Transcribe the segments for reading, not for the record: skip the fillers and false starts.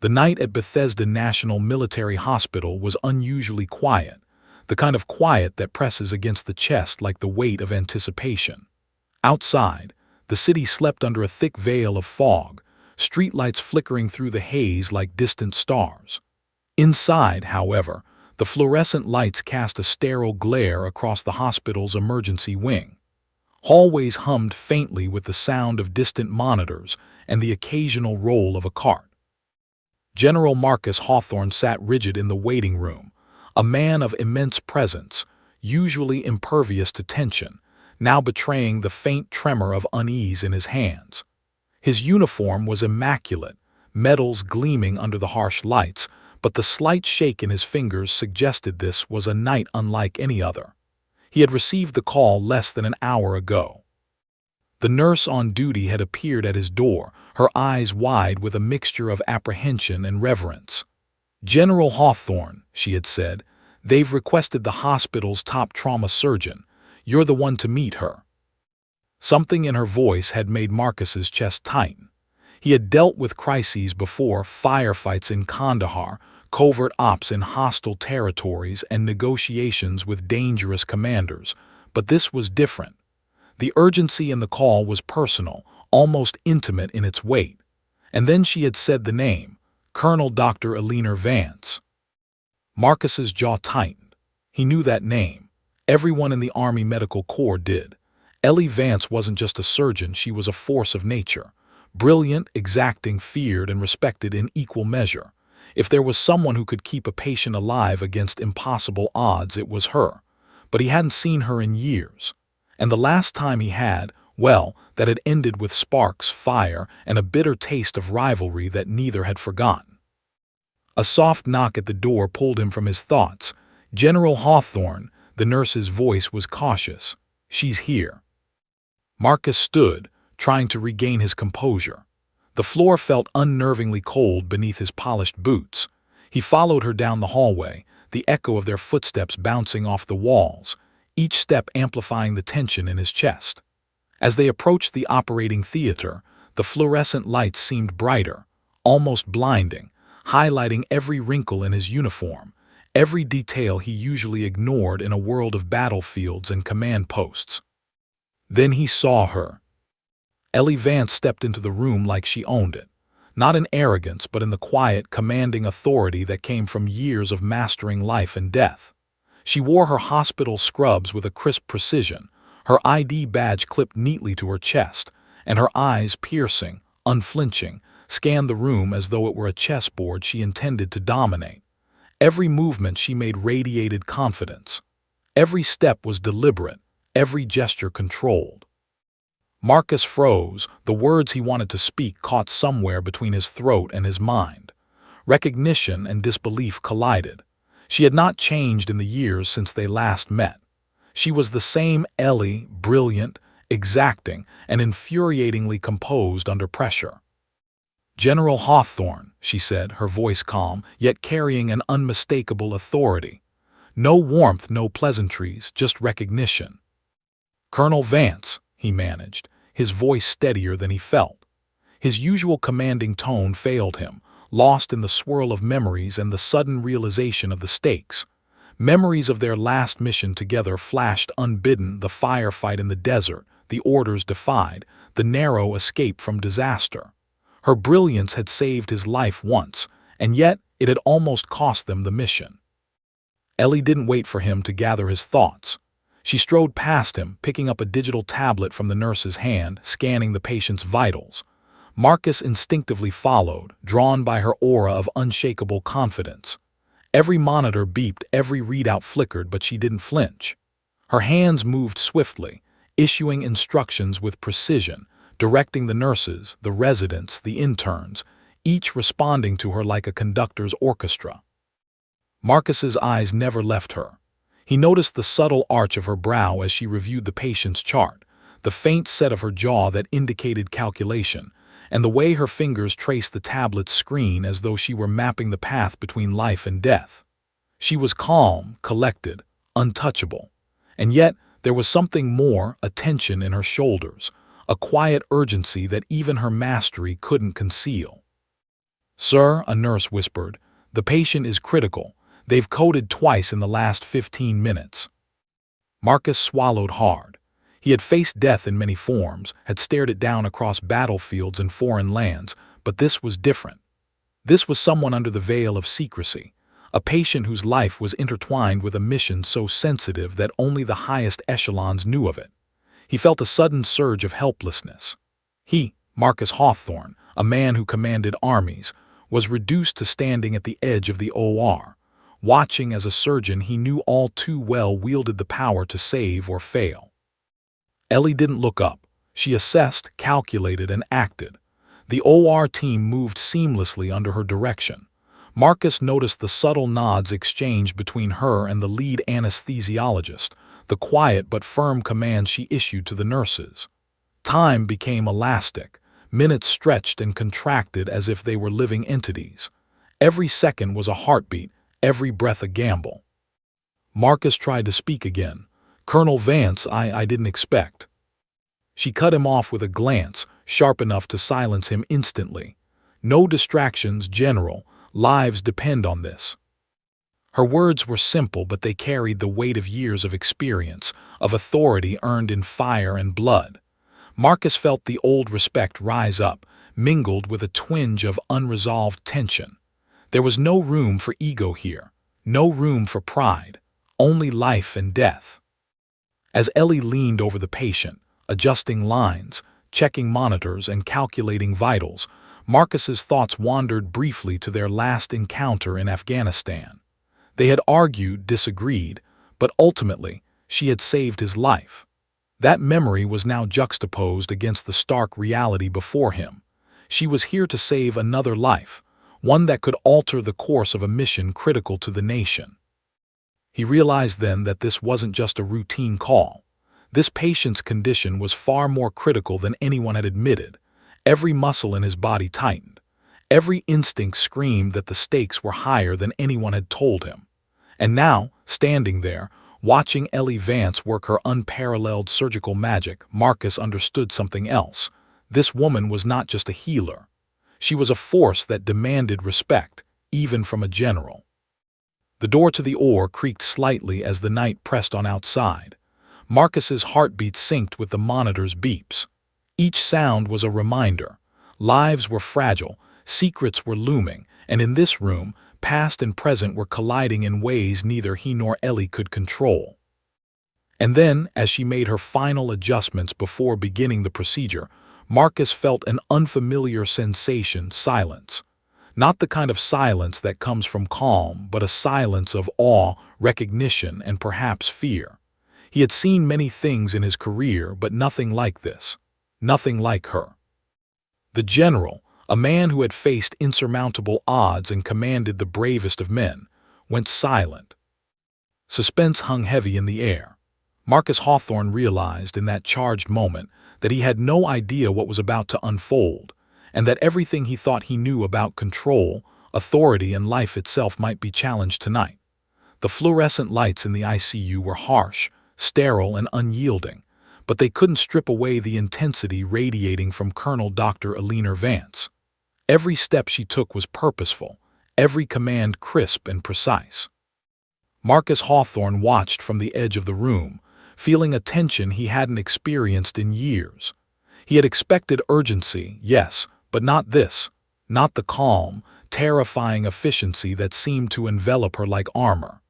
The night at Bethesda National Military Hospital was unusually quiet, the kind of quiet that presses against the chest like the weight of anticipation. Outside, the city slept under a thick veil of fog, streetlights flickering through the haze like distant stars. Inside, however, the fluorescent lights cast a sterile glare across the hospital's emergency wing. Hallways hummed faintly with the sound of distant monitors and the occasional roll of a cart. General Marcus Hawthorne sat rigid in the waiting room, a man of immense presence, usually impervious to tension, now betraying the faint tremor of unease in his hands. His uniform was immaculate, metals gleaming under the harsh lights, but the slight shake in his fingers suggested this was a night unlike any other. He had received the call less than an hour ago. The nurse on duty had appeared at his door, her eyes wide with a mixture of apprehension and reverence. "General Hawthorne," she had said, "they've requested the hospital's top trauma surgeon. You're the one to meet her." Something in her voice had made Marcus's chest tighten. He had dealt with crises before: firefights in Kandahar, covert ops in hostile territories, and negotiations with dangerous commanders. But this was different. The urgency in the call was personal, almost intimate in its weight. And then she had said the name, Colonel Dr. Eleanor Vance. Marcus's jaw tightened. He knew that name. Everyone in the Army Medical Corps did. Ellie Vance wasn't just a surgeon, she was a force of nature. Brilliant, exacting, feared, and respected in equal measure. If there was someone who could keep a patient alive against impossible odds, it was her. But he hadn't seen her in years. And the last time he had, well, that had ended with sparks, fire, and a bitter taste of rivalry that neither had forgotten. A soft knock at the door pulled him from his thoughts. "General Hawthorne," the nurse's voice was cautious. "She's here." Marcus stood, trying to regain his composure. The floor felt unnervingly cold beneath his polished boots. He followed her down the hallway, the echo of their footsteps bouncing off the walls, each step amplifying the tension in his chest. As they approached the operating theater, the fluorescent lights seemed brighter, almost blinding, highlighting every wrinkle in his uniform, every detail he usually ignored in a world of battlefields and command posts. Then he saw her. Ellie Vance stepped into the room like she owned it, not in arrogance but in the quiet, commanding authority that came from years of mastering life and death. She wore her hospital scrubs with a crisp precision, her ID badge clipped neatly to her chest, and her eyes, piercing, unflinching, scanned the room as though it were a chessboard she intended to dominate. Every movement she made radiated confidence. Every step was deliberate, every gesture controlled. Marcus froze, the words he wanted to speak caught somewhere between his throat and his mind. Recognition and disbelief collided. She had not changed in the years since they last met. She was the same Ellie, brilliant, exacting, and infuriatingly composed under pressure. "General Hawthorne," she said, her voice calm, yet carrying an unmistakable authority. No warmth, no pleasantries, just recognition. "Colonel Vance," he managed, his voice steadier than he felt. His usual commanding tone failed him, lost in the swirl of memories and the sudden realization of the stakes. Memories of their last mission together flashed unbidden: the firefight in the desert, the orders defied, the narrow escape from disaster. Her brilliance had saved his life once, and yet it had almost cost them the mission. Ellie didn't wait for him to gather his thoughts. She strode past him, picking up a digital tablet from the nurse's hand, scanning the patient's vitals. Marcus instinctively followed, drawn by her aura of unshakable confidence. Every monitor beeped, every readout flickered, but she didn't flinch. Her hands moved swiftly, issuing instructions with precision, directing the nurses, the residents, the interns, each responding to her like a conductor's orchestra. Marcus's eyes never left her. He noticed the subtle arch of her brow as she reviewed the patient's chart, the faint set of her jaw that indicated calculation, and the way her fingers traced the tablet's screen as though she were mapping the path between life and death. She was calm, collected, untouchable. And yet there was something more, a tension in her shoulders, a quiet urgency that even her mastery couldn't conceal. "Sir," a nurse whispered, "the patient is critical. They've coded twice in the last 15 minutes." Marcus swallowed hard. He had faced death in many forms, had stared it down across battlefields and foreign lands, but this was different. This was someone under the veil of secrecy, a patient whose life was intertwined with a mission so sensitive that only the highest echelons knew of it. He felt a sudden surge of helplessness. He, Marcus Hawthorne, a man who commanded armies, was reduced to standing at the edge of the OR, watching as a surgeon he knew all too well wielded the power to save or fail. Ellie didn't look up. She assessed, calculated, and acted. The OR team moved seamlessly under her direction. Marcus noticed the subtle nods exchanged between her and the lead anesthesiologist, the quiet but firm command she issued to the nurses. Time became elastic. Minutes stretched and contracted as if they were living entities. Every second was a heartbeat, every breath a gamble. Marcus tried to speak again. "Colonel Vance, I didn't expect." She cut him off with a glance, sharp enough to silence him instantly. "No distractions, General. Lives depend on this." Her words were simple, but they carried the weight of years of experience, of authority earned in fire and blood. Marcus felt the old respect rise up, mingled with a twinge of unresolved tension. There was no room for ego here, no room for pride, only life and death. As Ellie leaned over the patient, adjusting lines, checking monitors, and calculating vitals, Marcus's thoughts wandered briefly to their last encounter in Afghanistan. They had argued, disagreed, but ultimately, she had saved his life. That memory was now juxtaposed against the stark reality before him. She was here to save another life, one that could alter the course of a mission critical to the nation. He realized then that this wasn't just a routine call. This patient's condition was far more critical than anyone had admitted. Every muscle in his body tightened. Every instinct screamed that the stakes were higher than anyone had told him. And now, standing there, watching Ellie Vance work her unparalleled surgical magic, Marcus understood something else. This woman was not just a healer. She was a force that demanded respect, even from a general. The door to the OR creaked slightly as the night pressed on outside. Marcus's heartbeat synced with the monitor's beeps. Each sound was a reminder. Lives were fragile, secrets were looming, and in this room, past and present were colliding in ways neither he nor Ellie could control. And then, as she made her final adjustments before beginning the procedure, Marcus felt an unfamiliar sensation: silence. Not the kind of silence that comes from calm, but a silence of awe, recognition, and perhaps fear. He had seen many things in his career, but nothing like this. Nothing like her. The general, a man who had faced insurmountable odds and commanded the bravest of men, went silent. Suspense hung heavy in the air. Marcus Hawthorne realized in that charged moment that he had no idea what was about to unfold, and that everything he thought he knew about control, authority, and life itself might be challenged tonight. The fluorescent lights in the ICU were harsh, sterile, and unyielding, but they couldn't strip away the intensity radiating from Colonel Dr. Eleanor Vance. Every step she took was purposeful, every command crisp and precise. Marcus Hawthorne watched from the edge of the room, feeling a tension he hadn't experienced in years. He had expected urgency, yes, but not this, not the calm, terrifying efficiency that seemed to envelop her like armor.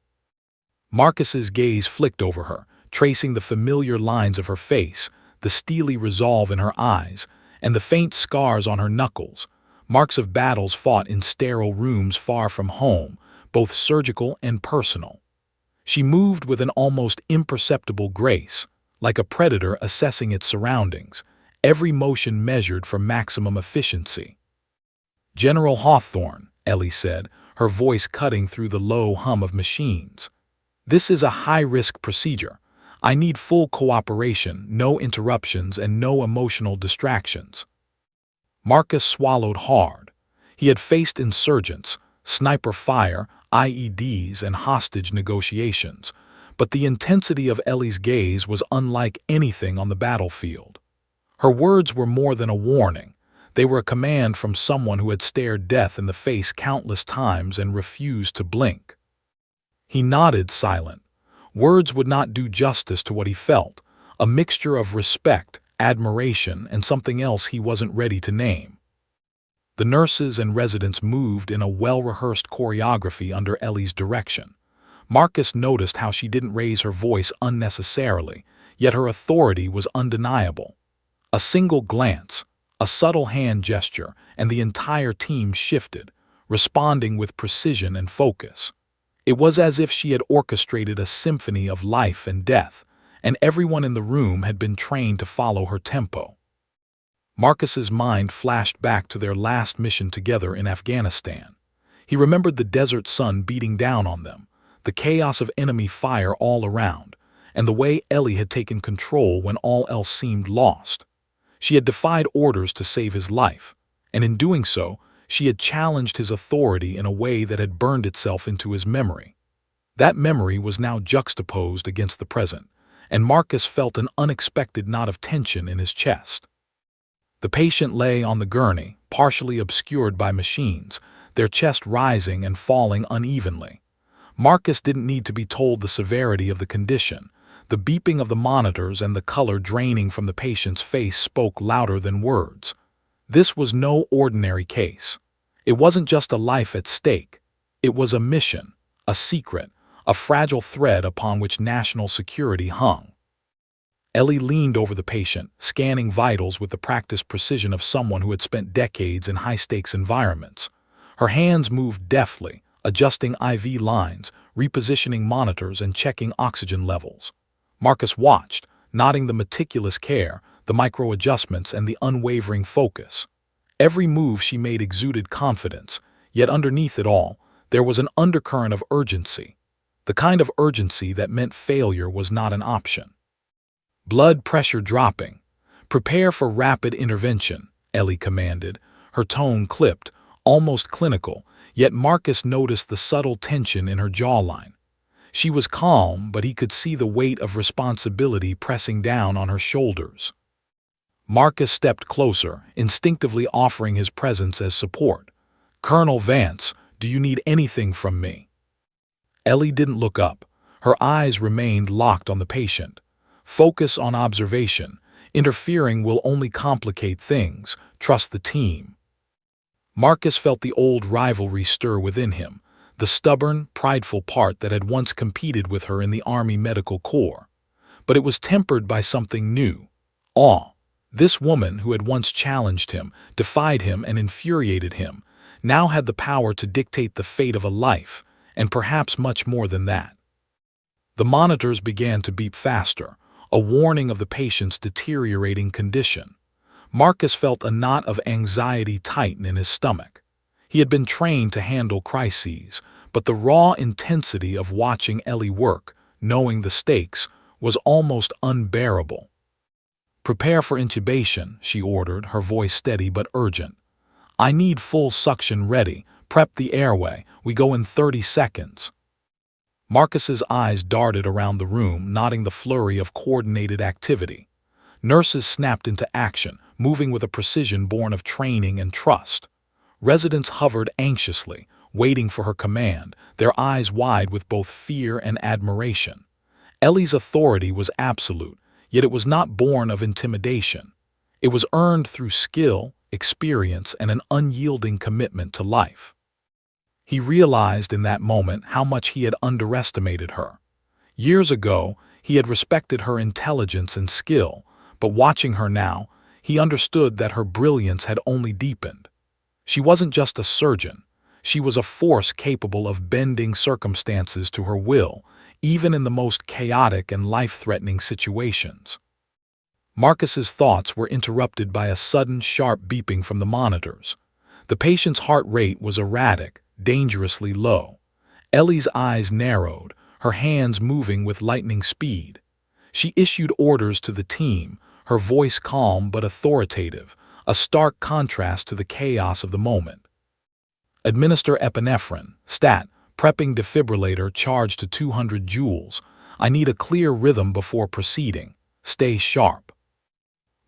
Marcus's gaze flicked over her, tracing the familiar lines of her face, the steely resolve in her eyes, and the faint scars on her knuckles, marks of battles fought in sterile rooms far from home, both surgical and personal. She moved with an almost imperceptible grace, like a predator assessing its surroundings, every motion measured for maximum efficiency. "General Hawthorne," Ellie said, her voice cutting through the low hum of machines. "This is a high-risk procedure. I need full cooperation, no interruptions, and no emotional distractions." Marcus swallowed hard. He had faced insurgents, sniper fire, IEDs, and hostage negotiations, but the intensity of Ellie's gaze was unlike anything on the battlefield. Her words were more than a warning. They were a command from someone who had stared death in the face countless times and refused to blink. He nodded, silent. Words would not do justice to what he felt, a mixture of respect, admiration, and something else he wasn't ready to name. The nurses and residents moved in a well-rehearsed choreography under Ellie's direction. Marcus noticed how she didn't raise her voice unnecessarily, yet her authority was undeniable. A single glance, a subtle hand gesture, and the entire team shifted, responding with precision and focus. It was as if she had orchestrated a symphony of life and death, and everyone in the room had been trained to follow her tempo. Marcus's mind flashed back to their last mission together in Afghanistan. He remembered the desert sun beating down on them, the chaos of enemy fire all around, and the way Ellie had taken control when all else seemed lost. She had defied orders to save his life, and in doing so, she had challenged his authority in a way that had burned itself into his memory. That memory was now juxtaposed against the present, and Marcus felt an unexpected knot of tension in his chest. The patient lay on the gurney, partially obscured by machines, their chest rising and falling unevenly. Marcus didn't need to be told the severity of the condition. The beeping of the monitors and the color draining from the patient's face spoke louder than words. This was no ordinary case. It wasn't just a life at stake. It was a mission, a secret, a fragile thread upon which national security hung. Ellie leaned over the patient, scanning vitals with the practiced precision of someone who had spent decades in high-stakes environments. Her hands moved deftly, adjusting IV lines, repositioning monitors, and checking oxygen levels. Marcus watched, nodding the meticulous care, the micro-adjustments, and the unwavering focus. Every move she made exuded confidence, yet underneath it all, there was an undercurrent of urgency. The kind of urgency that meant failure was not an option. Blood pressure dropping. "Prepare for rapid intervention," Ellie commanded, her tone clipped, almost clinical, yet Marcus noticed the subtle tension in her jawline. She was calm, but he could see the weight of responsibility pressing down on her shoulders. Marcus stepped closer, instinctively offering his presence as support. "Colonel Vance, do you need anything from me?" Ellie didn't look up. Her eyes remained locked on the patient. "Focus on observation. Interfering will only complicate things. Trust the team." Marcus felt the old rivalry stir within him, the stubborn, prideful part that had once competed with her in the Army Medical Corps. But it was tempered by something new: awe. This woman, who had once challenged him, defied him, and infuriated him, now had the power to dictate the fate of a life, and perhaps much more than that. The monitors began to beep faster, a warning of the patient's deteriorating condition. Marcus felt a knot of anxiety tighten in his stomach. He had been trained to handle crises, but the raw intensity of watching Ellie work, knowing the stakes, was almost unbearable. "Prepare for intubation," she ordered, her voice steady but urgent. "I need full suction ready. Prep the airway. We go in 30 seconds. Marcus's eyes darted around the room, noting the flurry of coordinated activity. Nurses snapped into action, moving with a precision born of training and trust. Residents hovered anxiously, waiting for her command, their eyes wide with both fear and admiration. Ellie's authority was absolute, yet it was not born of intimidation. It was earned through skill, experience, and an unyielding commitment to life. He realized in that moment how much he had underestimated her. Years ago, he had respected her intelligence and skill, but watching her now, he understood that her brilliance had only deepened. She wasn't just a surgeon. She was a force capable of bending circumstances to her will, even in the most chaotic and life-threatening situations. Marcus's thoughts were interrupted by a sudden, sharp beeping from the monitors. The patient's heart rate was erratic, dangerously low. Ellie's eyes narrowed, her hands moving with lightning speed. She issued orders to the team, her voice calm but authoritative, a stark contrast to the chaos of the moment. "Administer epinephrine, stat, prepping defibrillator charged to 200 joules. I need a clear rhythm before proceeding. Stay sharp."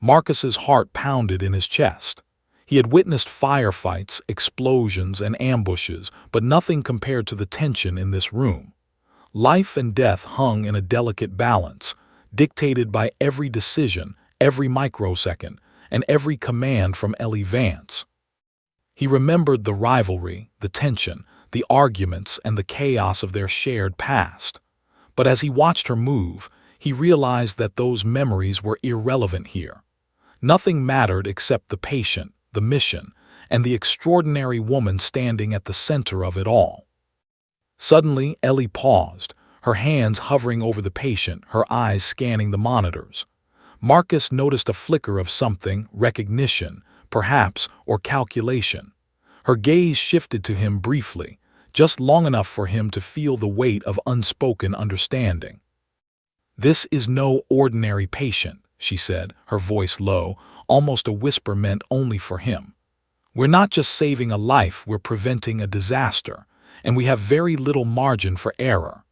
Marcus's heart pounded in his chest. He had witnessed firefights, explosions, and ambushes, but nothing compared to the tension in this room. Life and death hung in a delicate balance, dictated by every decision, every microsecond, and every command from Ellie Vance. He remembered the rivalry, the tension, the arguments, and the chaos of their shared past. But as he watched her move, he realized that those memories were irrelevant here. Nothing mattered except the patient, the mission, and the extraordinary woman standing at the center of it all. Suddenly, Ellie paused, her hands hovering over the patient, her eyes scanning the monitors. Marcus noticed a flicker of something, recognition, perhaps, or calculation. Her gaze shifted to him briefly, just long enough for him to feel the weight of unspoken understanding. "This is no ordinary patient," she said, her voice low, almost a whisper meant only for him. "We're not just saving a life, we're preventing a disaster, and we have very little margin for error."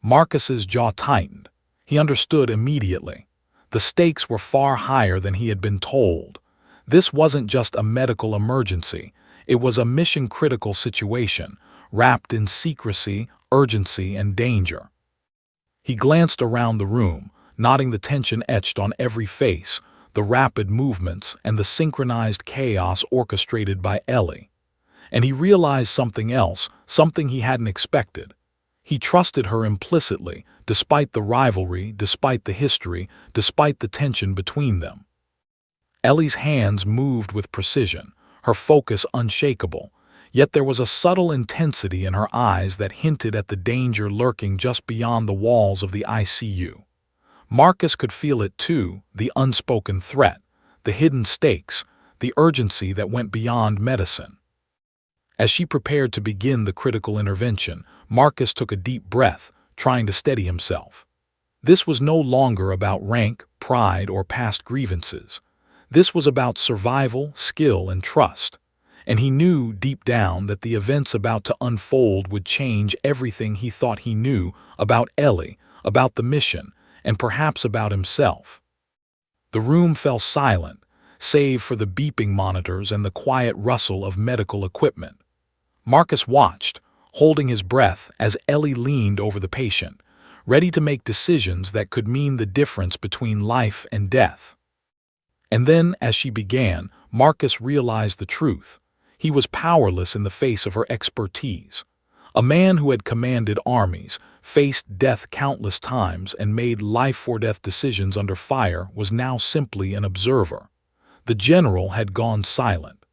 Marcus's jaw tightened. He understood immediately. The stakes were far higher than he had been told. This wasn't just a medical emergency, it was a mission-critical situation, wrapped in secrecy, urgency, and danger. He glanced around the room, noting the tension etched on every face, the rapid movements, and the synchronized chaos orchestrated by Ellie. And he realized something else, something he hadn't expected. He trusted her implicitly, despite the rivalry, despite the history, despite the tension between them. Ellie's hands moved with precision, her focus unshakable, yet there was a subtle intensity in her eyes that hinted at the danger lurking just beyond the walls of the ICU. Marcus could feel it too, the unspoken threat, the hidden stakes, the urgency that went beyond medicine. As she prepared to begin the critical intervention, Marcus took a deep breath, trying to steady himself. This was no longer about rank, pride, or past grievances. This was about survival, skill, and trust. And he knew deep down that the events about to unfold would change everything he thought he knew about Ellie, about the mission, and perhaps about himself. The room fell silent, save for the beeping monitors and the quiet rustle of medical equipment. Marcus watched, holding his breath as Ellie leaned over the patient, ready to make decisions that could mean the difference between life and death. And then, as she began, Marcus realized the truth. He was powerless in the face of her expertise. A man who had commanded armies, faced death countless times, and made life-or-death decisions under fire was now simply an observer. The general had gone silent.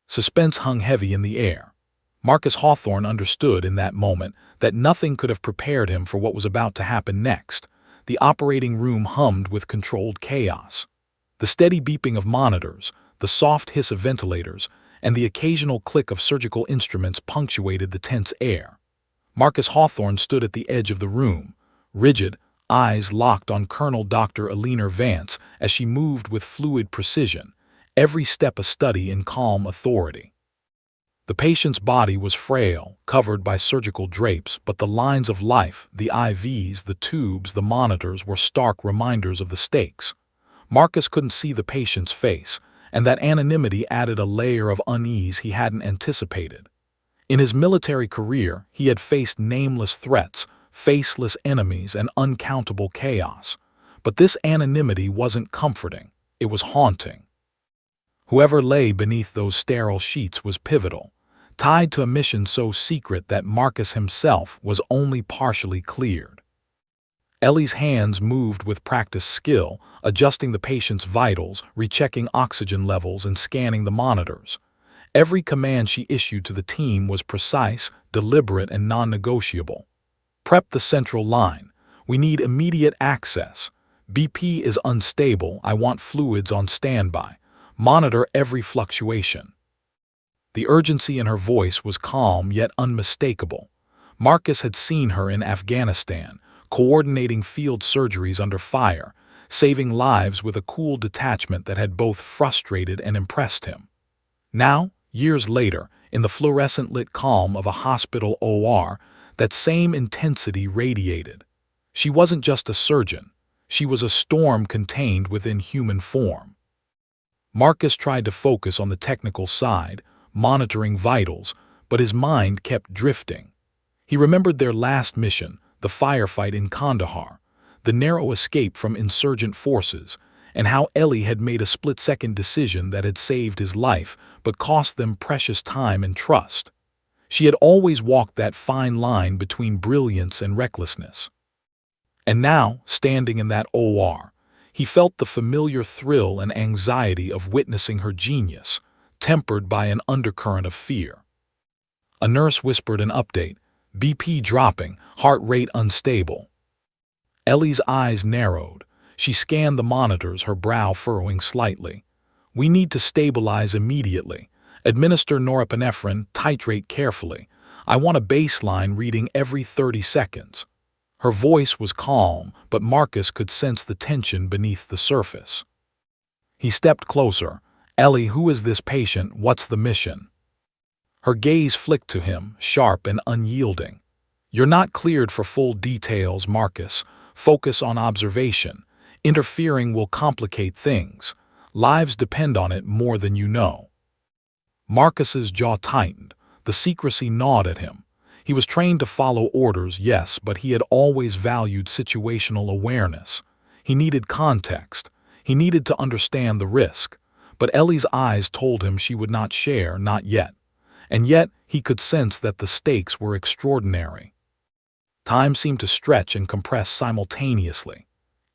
Suspense hung heavy in the air. Marcus Hawthorne understood in that moment that nothing could have prepared him for what was about to happen next. The operating room hummed with controlled chaos. The steady beeping of monitors, the soft hiss of ventilators, and the occasional click of surgical instruments punctuated the tense air. Marcus Hawthorne stood at the edge of the room, rigid, eyes locked on Colonel Dr. Eleanor Vance as she moved with fluid precision, every step a study in calm authority. The patient's body was frail, covered by surgical drapes, but the lines of life, the IVs, the tubes, the monitors were stark reminders of the stakes. Marcus couldn't see the patient's face, and that anonymity added a layer of unease he hadn't anticipated. In his military career, he had faced nameless threats, faceless enemies, and uncountable chaos. But this anonymity wasn't comforting, it was haunting. Whoever lay beneath those sterile sheets was pivotal, tied to a mission so secret that Marcus himself was only partially cleared. Ellie's hands moved with practiced skill, adjusting the patient's vitals, rechecking oxygen levels, and scanning the monitors. Every command she issued to the team was precise, deliberate, and non-negotiable. "Prep the central line. We need immediate access. BP is unstable. I want fluids on standby. Monitor every fluctuation." The urgency in her voice was calm yet unmistakable. Marcus had seen her in Afghanistan, coordinating field surgeries under fire, saving lives with a cool detachment that had both frustrated and impressed him. Now, years later, in the fluorescent-lit calm of a hospital OR, that same intensity radiated. She wasn't just a surgeon. She was a storm contained within human form. Marcus tried to focus on the technical side, monitoring vitals, but his mind kept drifting. He remembered their last mission, the firefight in Kandahar, the narrow escape from insurgent forces, and how Ellie had made a split-second decision that had saved his life but cost them precious time and trust. She had always walked that fine line between brilliance and recklessness. And now, standing in that OR, he felt the familiar thrill and anxiety of witnessing her genius, tempered by an undercurrent of fear. A nurse whispered an update, BP dropping, heart rate unstable. Ellie's eyes narrowed. She scanned the monitors, her brow furrowing slightly. We need to stabilize immediately. Administer norepinephrine, titrate carefully. I want a baseline reading every 30 seconds. Her voice was calm, but Marcus could sense the tension beneath the surface. He stepped closer. Ellie, who is this patient? What's the mission? Her gaze flicked to him, sharp and unyielding. You're not cleared for full details, Marcus. Focus on observation. Interfering will complicate things. Lives depend on it more than you know. Marcus's jaw tightened. The secrecy gnawed at him. He was trained to follow orders, yes, but he had always valued situational awareness. He needed context. He needed to understand the risk. But Ellie's eyes told him she would not share, not yet. And yet, he could sense that the stakes were extraordinary. Time seemed to stretch and compress simultaneously.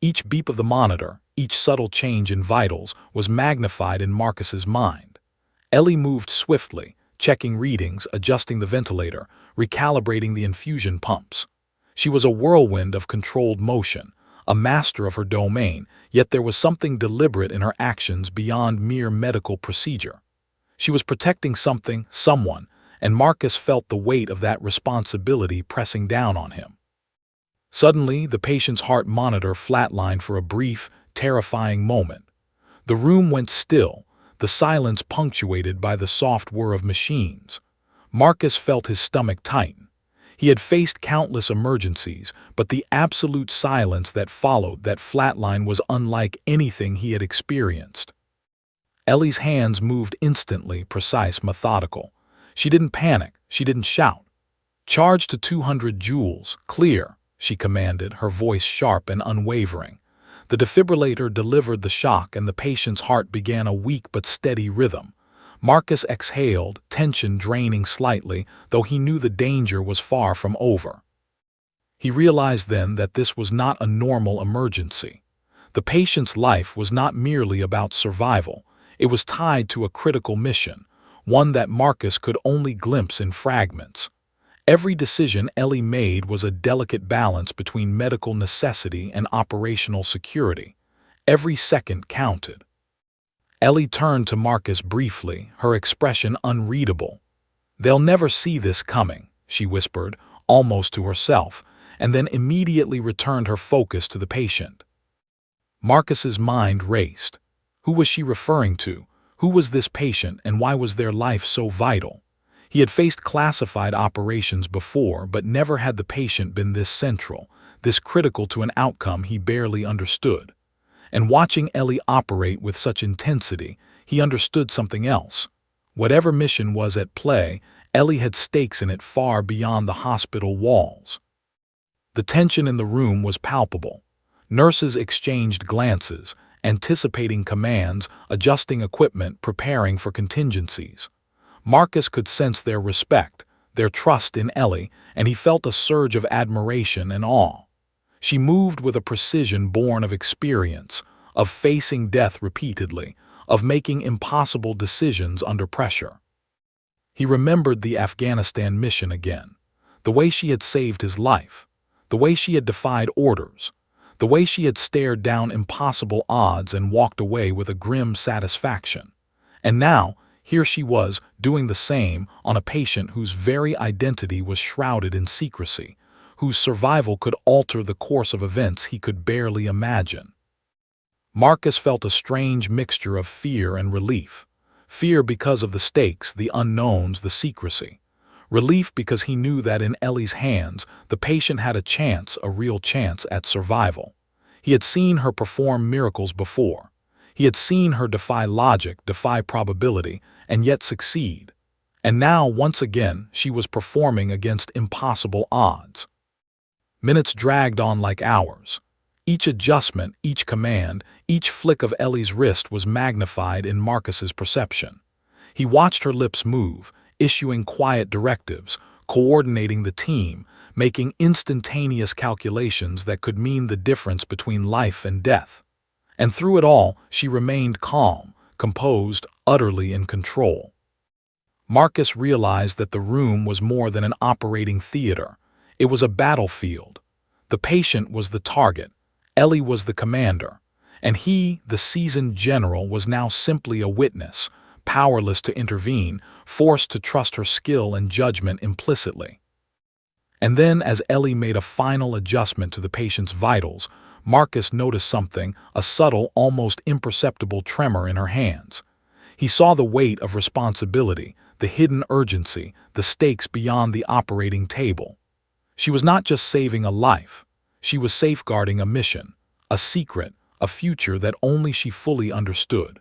Each beep of the monitor, each subtle change in vitals, was magnified in Marcus's mind. Ellie moved swiftly, checking readings, adjusting the ventilator, recalibrating the infusion pumps. She was a whirlwind of controlled motion, a master of her domain, yet there was something deliberate in her actions beyond mere medical procedure. She was protecting something, someone, and Marcus felt the weight of that responsibility pressing down on him. Suddenly, the patient's heart monitor flatlined for a brief, terrifying moment. The room went still, the silence punctuated by the soft whir of machines. Marcus felt his stomach tighten. He had faced countless emergencies, but the absolute silence that followed that flatline was unlike anything he had experienced. Ellie's hands moved instantly, precise, methodical. She didn't panic, she didn't shout. Charge to 200 joules, clear, she commanded, her voice sharp and unwavering. The defibrillator delivered the shock and the patient's heart began a weak but steady rhythm. Marcus exhaled, tension draining slightly, though he knew the danger was far from over. He realized then that this was not a normal emergency. The patient's life was not merely about survival. It was tied to a critical mission, one that Marcus could only glimpse in fragments. Every decision Ellie made was a delicate balance between medical necessity and operational security. Every second counted. Ellie turned to Marcus briefly, her expression unreadable. "They'll never see this coming," she whispered, almost to herself, and then immediately returned her focus to the patient. Marcus's mind raced. Who was she referring to? Who was this patient, and why was their life so vital? He had faced classified operations before, but never had the patient been this central, this critical to an outcome he barely understood. And watching Ellie operate with such intensity, he understood something else. Whatever mission was at play, Ellie had stakes in it far beyond the hospital walls. The tension in the room was palpable. Nurses exchanged glances, anticipating commands, adjusting equipment, preparing for contingencies. Marcus could sense their respect, their trust in Ellie, and he felt a surge of admiration and awe. She moved with a precision born of experience, of facing death repeatedly, of making impossible decisions under pressure. He remembered the Afghanistan mission again, the way she had saved his life, the way she had defied orders, the way she had stared down impossible odds and walked away with a grim satisfaction. And now, here she was, doing the same on a patient whose very identity was shrouded in secrecy, whose survival could alter the course of events he could barely imagine. Marcus felt a strange mixture of fear and relief. Fear because of the stakes, the unknowns, the secrecy. Relief because he knew that in Ellie's hands, the patient had a chance, a real chance at survival. He had seen her perform miracles before. He had seen her defy logic, defy probability, and yet succeed. And now, once again, she was performing against impossible odds. Minutes dragged on like hours. Each adjustment, each command, each flick of Ellie's wrist was magnified in Marcus's perception. He watched her lips move, issuing quiet directives, coordinating the team, making instantaneous calculations that could mean the difference between life and death. And through it all, she remained calm, composed, utterly in control. Marcus realized that the room was more than an operating theater. It was a battlefield. The patient was the target, Ellie was the commander, and he, the seasoned general, was now simply a witness, powerless to intervene, forced to trust her skill and judgment implicitly. And then, as Ellie made a final adjustment to the patient's vitals, Marcus noticed something, a subtle, almost imperceptible tremor in her hands. He saw the weight of responsibility, the hidden urgency, the stakes beyond the operating table. She was not just saving a life. She was safeguarding a mission, a secret, a future that only she fully understood.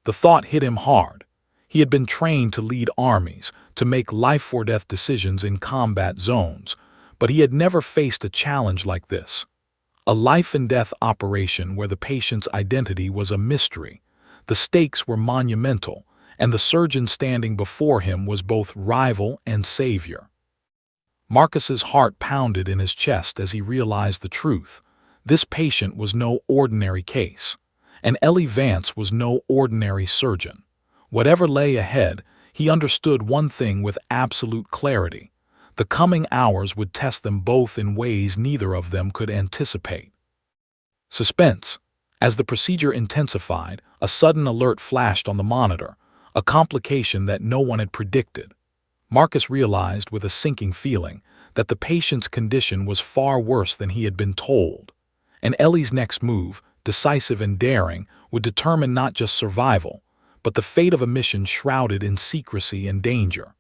The thought hit him hard. He had been trained to lead armies, to make life-or-death decisions in combat zones, but he had never faced a challenge like this. A life-and-death operation where the patient's identity was a mystery. The stakes were monumental, and the surgeon standing before him was both rival and savior. Marcus's heart pounded in his chest as he realized the truth. This patient was no ordinary case, and Ellie Vance was no ordinary surgeon. Whatever lay ahead, he understood one thing with absolute clarity. The coming hours would test them both in ways neither of them could anticipate. Suspense. As the procedure intensified, a sudden alert flashed on the monitor, a complication that no one had predicted. Marcus realized with a sinking feeling that the patient's condition was far worse than he had been told. And Ellie's next move, decisive and daring, would determine not just survival, but the fate of a mission shrouded in secrecy and danger.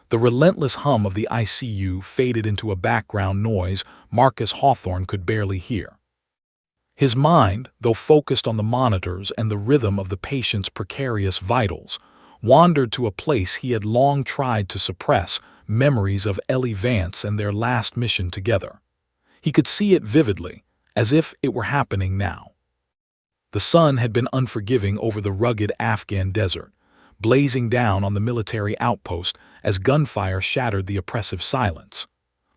The relentless hum of the ICU faded into a background noise Marcus Hawthorne could barely hear. His mind, though focused on the monitors and the rhythm of the patient's precarious vitals, wandered to a place he had long tried to suppress, memories of Ellie Vance and their last mission together. He could see it vividly, as if it were happening now. The sun had been unforgiving over the rugged Afghan desert, blazing down on the military outpost as gunfire shattered the oppressive silence.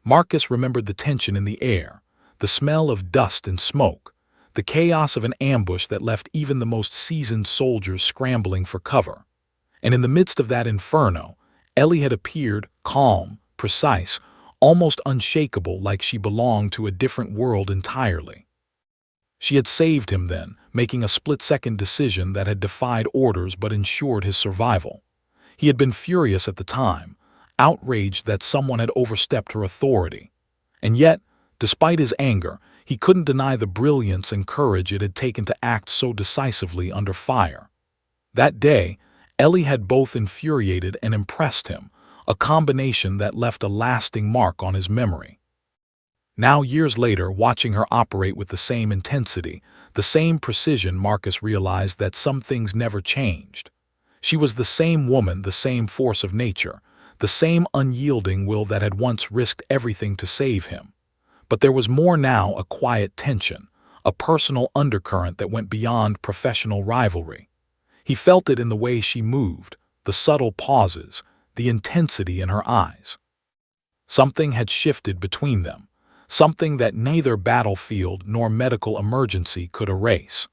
Marcus remembered the tension in the air, the smell of dust and smoke, the chaos of an ambush that left even the most seasoned soldiers scrambling for cover. And in the midst of that inferno, Ellie had appeared calm, precise, almost unshakable, like she belonged to a different world entirely. She had saved him then, making a split-second decision that had defied orders but ensured his survival. He had been furious at the time, outraged that someone had overstepped her authority. And yet, despite his anger, he couldn't deny the brilliance and courage it had taken to act so decisively under fire. That day, Ellie had both infuriated and impressed him, a combination that left a lasting mark on his memory. Now, years later, watching her operate with the same intensity, the same precision, Marcus realized that some things never changed. She was the same woman, the same force of nature, the same unyielding will that had once risked everything to save him. But there was more now, a quiet tension, a personal undercurrent that went beyond professional rivalry. He felt it in the way she moved, the subtle pauses, the intensity in her eyes. Something had shifted between them, something that neither battlefield nor medical emergency could erase.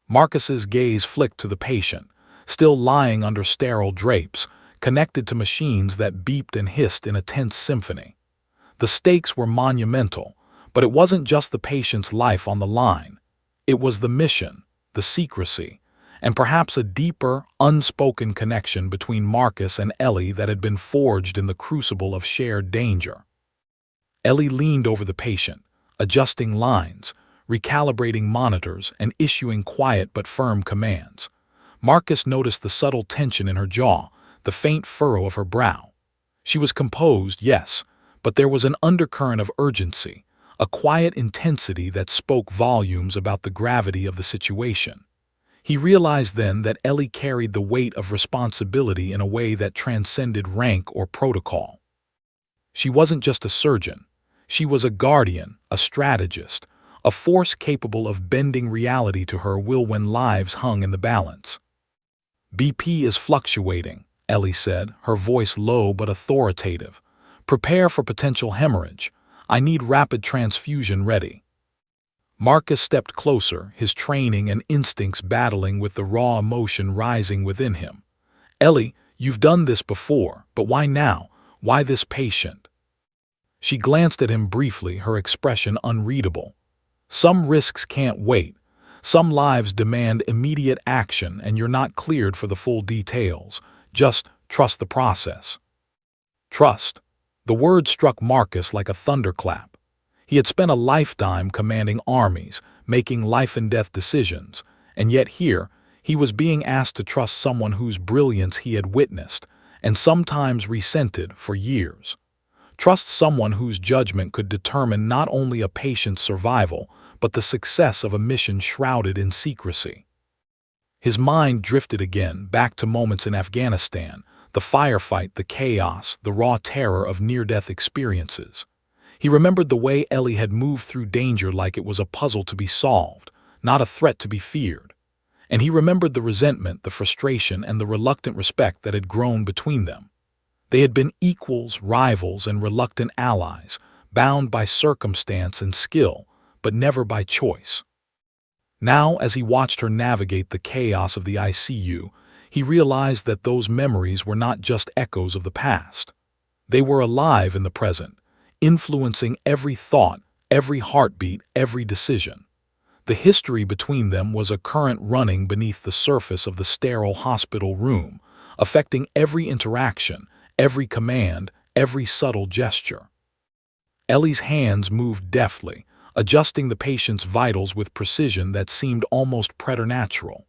Marcus's gaze flicked to the patient, still lying under sterile drapes, connected to machines that beeped and hissed in a tense symphony. The stakes were monumental, but it wasn't just the patient's life on the line. It was the mission, the secrecy, and perhaps a deeper, unspoken connection between Marcus and Ellie that had been forged in the crucible of shared danger. Ellie leaned over the patient, adjusting lines, recalibrating monitors, and issuing quiet but firm commands. Marcus noticed the subtle tension in her jaw, the faint furrow of her brow. She was composed, yes, but there was an undercurrent of urgency, a quiet intensity that spoke volumes about the gravity of the situation. He realized then that Ellie carried the weight of responsibility in a way that transcended rank or protocol. She wasn't just a surgeon. She was a guardian, a strategist, a force capable of bending reality to her will when lives hung in the balance. BP is fluctuating, Ellie said, her voice low but authoritative. Prepare for potential hemorrhage. I need rapid transfusion ready. Marcus stepped closer, his training and instincts battling with the raw emotion rising within him. Ellie, you've done this before, but why now? Why this patient? She glanced at him briefly, her expression unreadable. Some risks can't wait. Some lives demand immediate action, and you're not cleared for the full details. Just trust the process. Trust. The word struck Marcus like a thunderclap. He had spent a lifetime commanding armies, making life-and-death decisions, and yet here, he was being asked to trust someone whose brilliance he had witnessed, and sometimes resented, for years. Trust someone whose judgment could determine not only a patient's survival, but the success of a mission shrouded in secrecy. His mind drifted again, back to moments in Afghanistan, the firefight, the chaos, the raw terror of near-death experiences. He remembered the way Ellie had moved through danger like it was a puzzle to be solved, not a threat to be feared. And he remembered the resentment, the frustration, and the reluctant respect that had grown between them. They had been equals, rivals, and reluctant allies, bound by circumstance and skill, but never by choice. Now, as he watched her navigate the chaos of the ICU, he realized that those memories were not just echoes of the past. They were alive in the present, influencing every thought, every heartbeat, every decision. The history between them was a current running beneath the surface of the sterile hospital room, affecting every interaction, every command, every subtle gesture. Ellie's hands moved deftly, adjusting the patient's vitals with precision that seemed almost preternatural.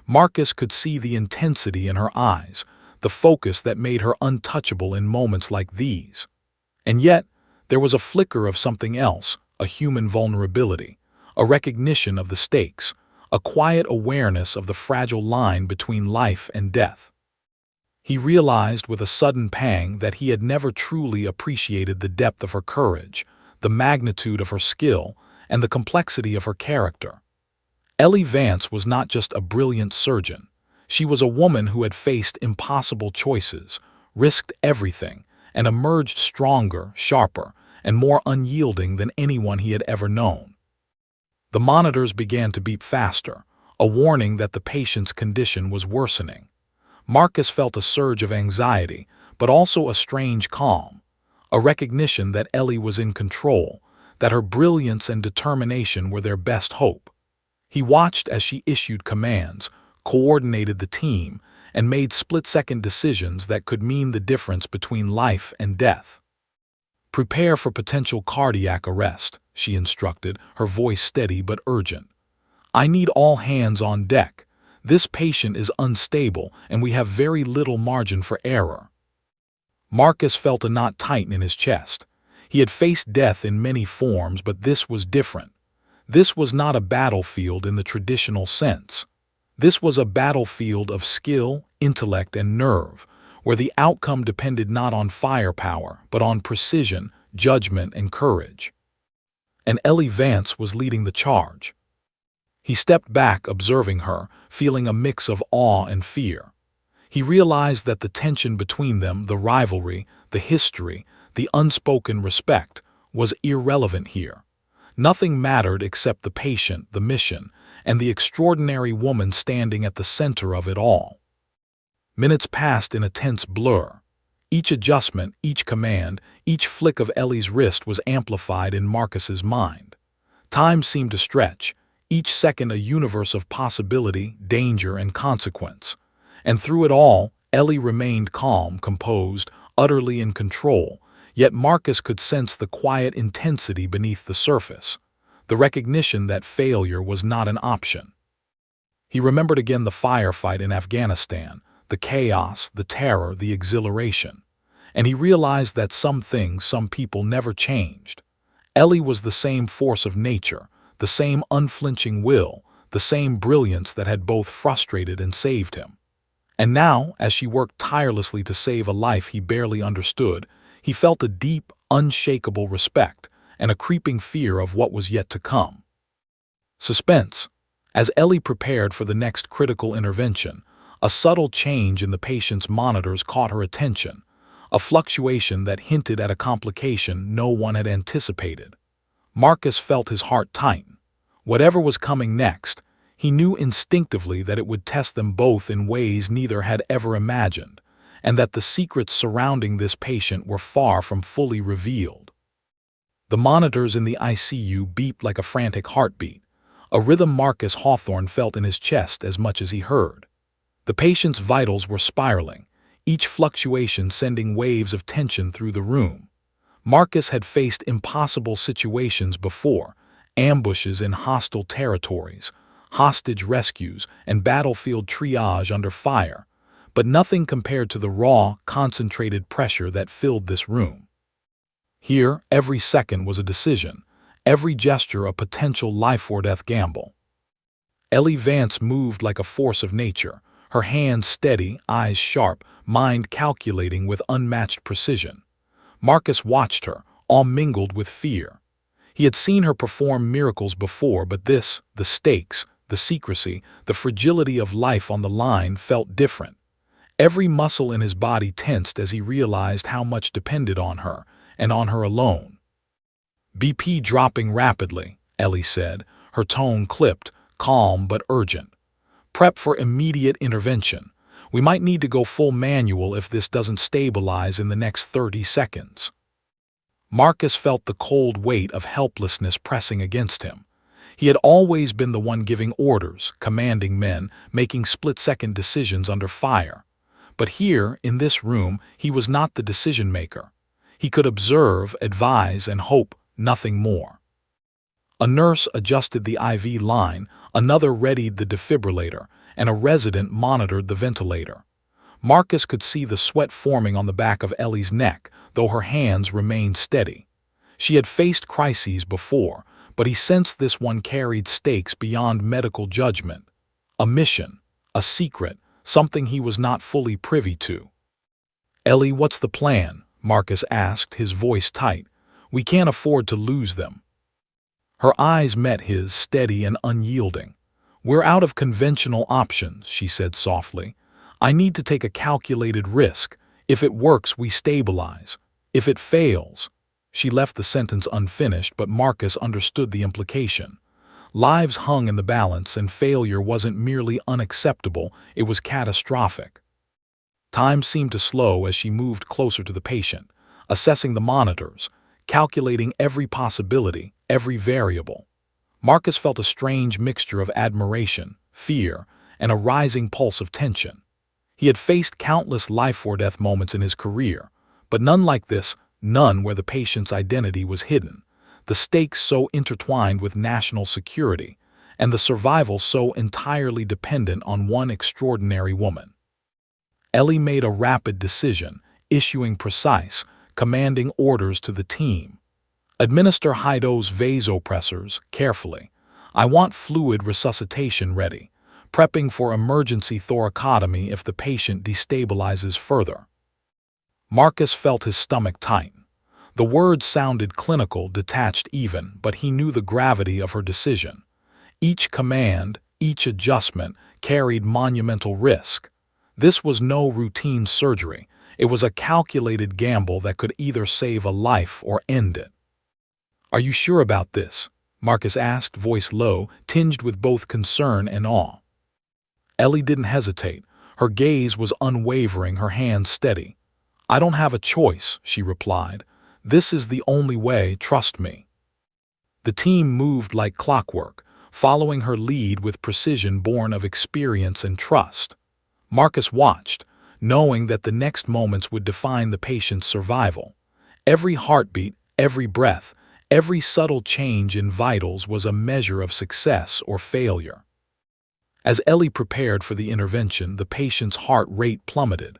Marcus could see the intensity in her eyes, the focus that made her untouchable in moments like these. And yet, there was a flicker of something else, a human vulnerability, a recognition of the stakes, a quiet awareness of the fragile line between life and death. He realized with a sudden pang that he had never truly appreciated the depth of her courage, the magnitude of her skill, and the complexity of her character. Ellie Vance was not just a brilliant surgeon. She was a woman who had faced impossible choices, risked everything, and emerged stronger, sharper, and more unyielding than anyone he had ever known. The monitors began to beep faster, a warning that the patient's condition was worsening. Marcus felt a surge of anxiety, but also a strange calm, a recognition that Ellie was in control, that her brilliance and determination were their best hope. He watched as she issued commands, coordinated the team, and made split-second decisions that could mean the difference between life and death. "Prepare for potential cardiac arrest," she instructed, her voice steady but urgent. "I need all hands on deck. This patient is unstable, and we have very little margin for error." Marcus felt a knot tighten in his chest. He had faced death in many forms, but this was different. This was not a battlefield in the traditional sense. This was a battlefield of skill, intellect, and nerve, where the outcome depended not on firepower, but on precision, judgment, and courage. And Ellie Vance was leading the charge. He stepped back, observing her, feeling a mix of awe and fear. He realized that the tension between them, the rivalry, the history, the unspoken respect, was irrelevant here. Nothing mattered except the patient, the mission, and the extraordinary woman standing at the center of it all. Minutes passed in a tense blur. Each adjustment, each command, each flick of Ellie's wrist was amplified in Marcus's mind. Time seemed to stretch, each second a universe of possibility, danger, and consequence. And through it all, Ellie remained calm, composed, utterly in control, yet Marcus could sense the quiet intensity beneath the surface, the recognition that failure was not an option. He remembered again the firefight in Afghanistan, the chaos, the terror, the exhilaration. And he realized that some things, some people never changed. Ellie was the same force of nature, the same unflinching will, the same brilliance that had both frustrated and saved him. And now, as she worked tirelessly to save a life he barely understood, he felt a deep, unshakable respect and a creeping fear of what was yet to come. Suspense. As Ellie prepared for the next critical intervention, a subtle change in the patient's monitors caught her attention, a fluctuation that hinted at a complication no one had anticipated. Marcus felt his heart tighten. Whatever was coming next, he knew instinctively that it would test them both in ways neither had ever imagined, and that the secrets surrounding this patient were far from fully revealed. The monitors in the ICU beeped like a frantic heartbeat, a rhythm Marcus Hawthorne felt in his chest as much as he heard. The patient's vitals were spiraling, each fluctuation sending waves of tension through the room. Marcus had faced impossible situations before, ambushes in hostile territories, hostage rescues, and battlefield triage under fire, but nothing compared to the raw, concentrated pressure that filled this room. Here, every second was a decision, every gesture a potential life-or-death gamble. Ellie Vance moved like a force of nature, her hands steady, eyes sharp, mind calculating with unmatched precision. Marcus watched her, all mingled with fear. He had seen her perform miracles before, but this, the stakes, the secrecy, the fragility of life on the line felt different. Every muscle in his body tensed as he realized how much depended on her, and on her alone. BP dropping rapidly, Ellie said, her tone clipped, calm but urgent. Prep for immediate intervention. We might need to go full manual if this doesn't stabilize in the next 30 seconds. Marcus felt the cold weight of helplessness pressing against him. He had always been the one giving orders, commanding men, making split-second decisions under fire. But here, in this room, he was not the decision-maker. He could observe, advise, and hope, nothing more. A nurse adjusted the IV line, another readied the defibrillator, and a resident monitored the ventilator. Marcus could see the sweat forming on the back of Ellie's neck, though her hands remained steady. She had faced crises before, but he sensed this one carried stakes beyond medical judgment. A mission, a secret, something he was not fully privy to. "Ellie, what's the plan?" Marcus asked, his voice tight. "We can't afford to lose them." Her eyes met his, steady and unyielding. "We're out of conventional options," she said softly. "I need to take a calculated risk. If it works, we stabilize. If it fails—" She left the sentence unfinished, but Marcus understood the implication. Lives hung in the balance, and failure wasn't merely unacceptable, it was catastrophic. Time seemed to slow as she moved closer to the patient, assessing the monitors, calculating every possibility, every variable. Marcus felt a strange mixture of admiration, fear, and a rising pulse of tension. He had faced countless life-or-death moments in his career, but none like this, none where the patient's identity was hidden, the stakes so intertwined with national security, and the survival so entirely dependent on one extraordinary woman. Ellie made a rapid decision, issuing precise, commanding orders to the team. "Administer high-dose vasopressors carefully. I want fluid resuscitation ready, prepping for emergency thoracotomy if the patient destabilizes further." Marcus felt his stomach tighten. The words sounded clinical, detached even, but he knew the gravity of her decision. Each command, each adjustment, carried monumental risk. This was no routine surgery. It was a calculated gamble that could either save a life or end it. "Are you sure about this?" Marcus asked, voice low, tinged with both concern and awe. Ellie didn't hesitate. Her gaze was unwavering, her hands steady. "I don't have a choice," she replied. "This is the only way, trust me." The team moved like clockwork, following her lead with precision born of experience and trust. Marcus watched, knowing that the next moments would define the patient's survival. Every heartbeat, every breath, every subtle change in vitals was a measure of success or failure. As Ellie prepared for the intervention, the patient's heart rate plummeted.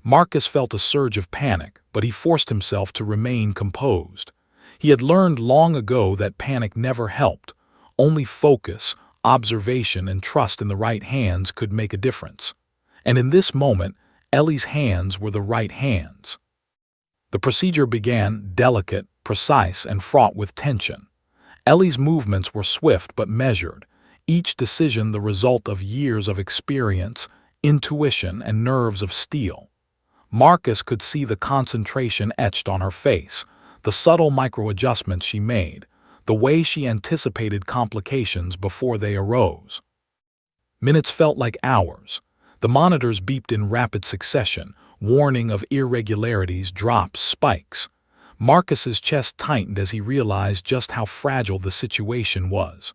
Marcus felt a surge of panic, but he forced himself to remain composed. He had learned long ago that panic never helped. Only focus, observation, and trust in the right hands could make a difference. And in this moment, Ellie's hands were the right hands. The procedure began, delicate, precise, and fraught with tension. Ellie's movements were swift but measured, each decision the result of years of experience, intuition, and nerves of steel. Marcus could see the concentration etched on her face, the subtle micro-adjustments she made, the way she anticipated complications before they arose. Minutes felt like hours. The monitors beeped in rapid succession, warning of irregularities, drops, spikes. Marcus's chest tightened as he realized just how fragile the situation was.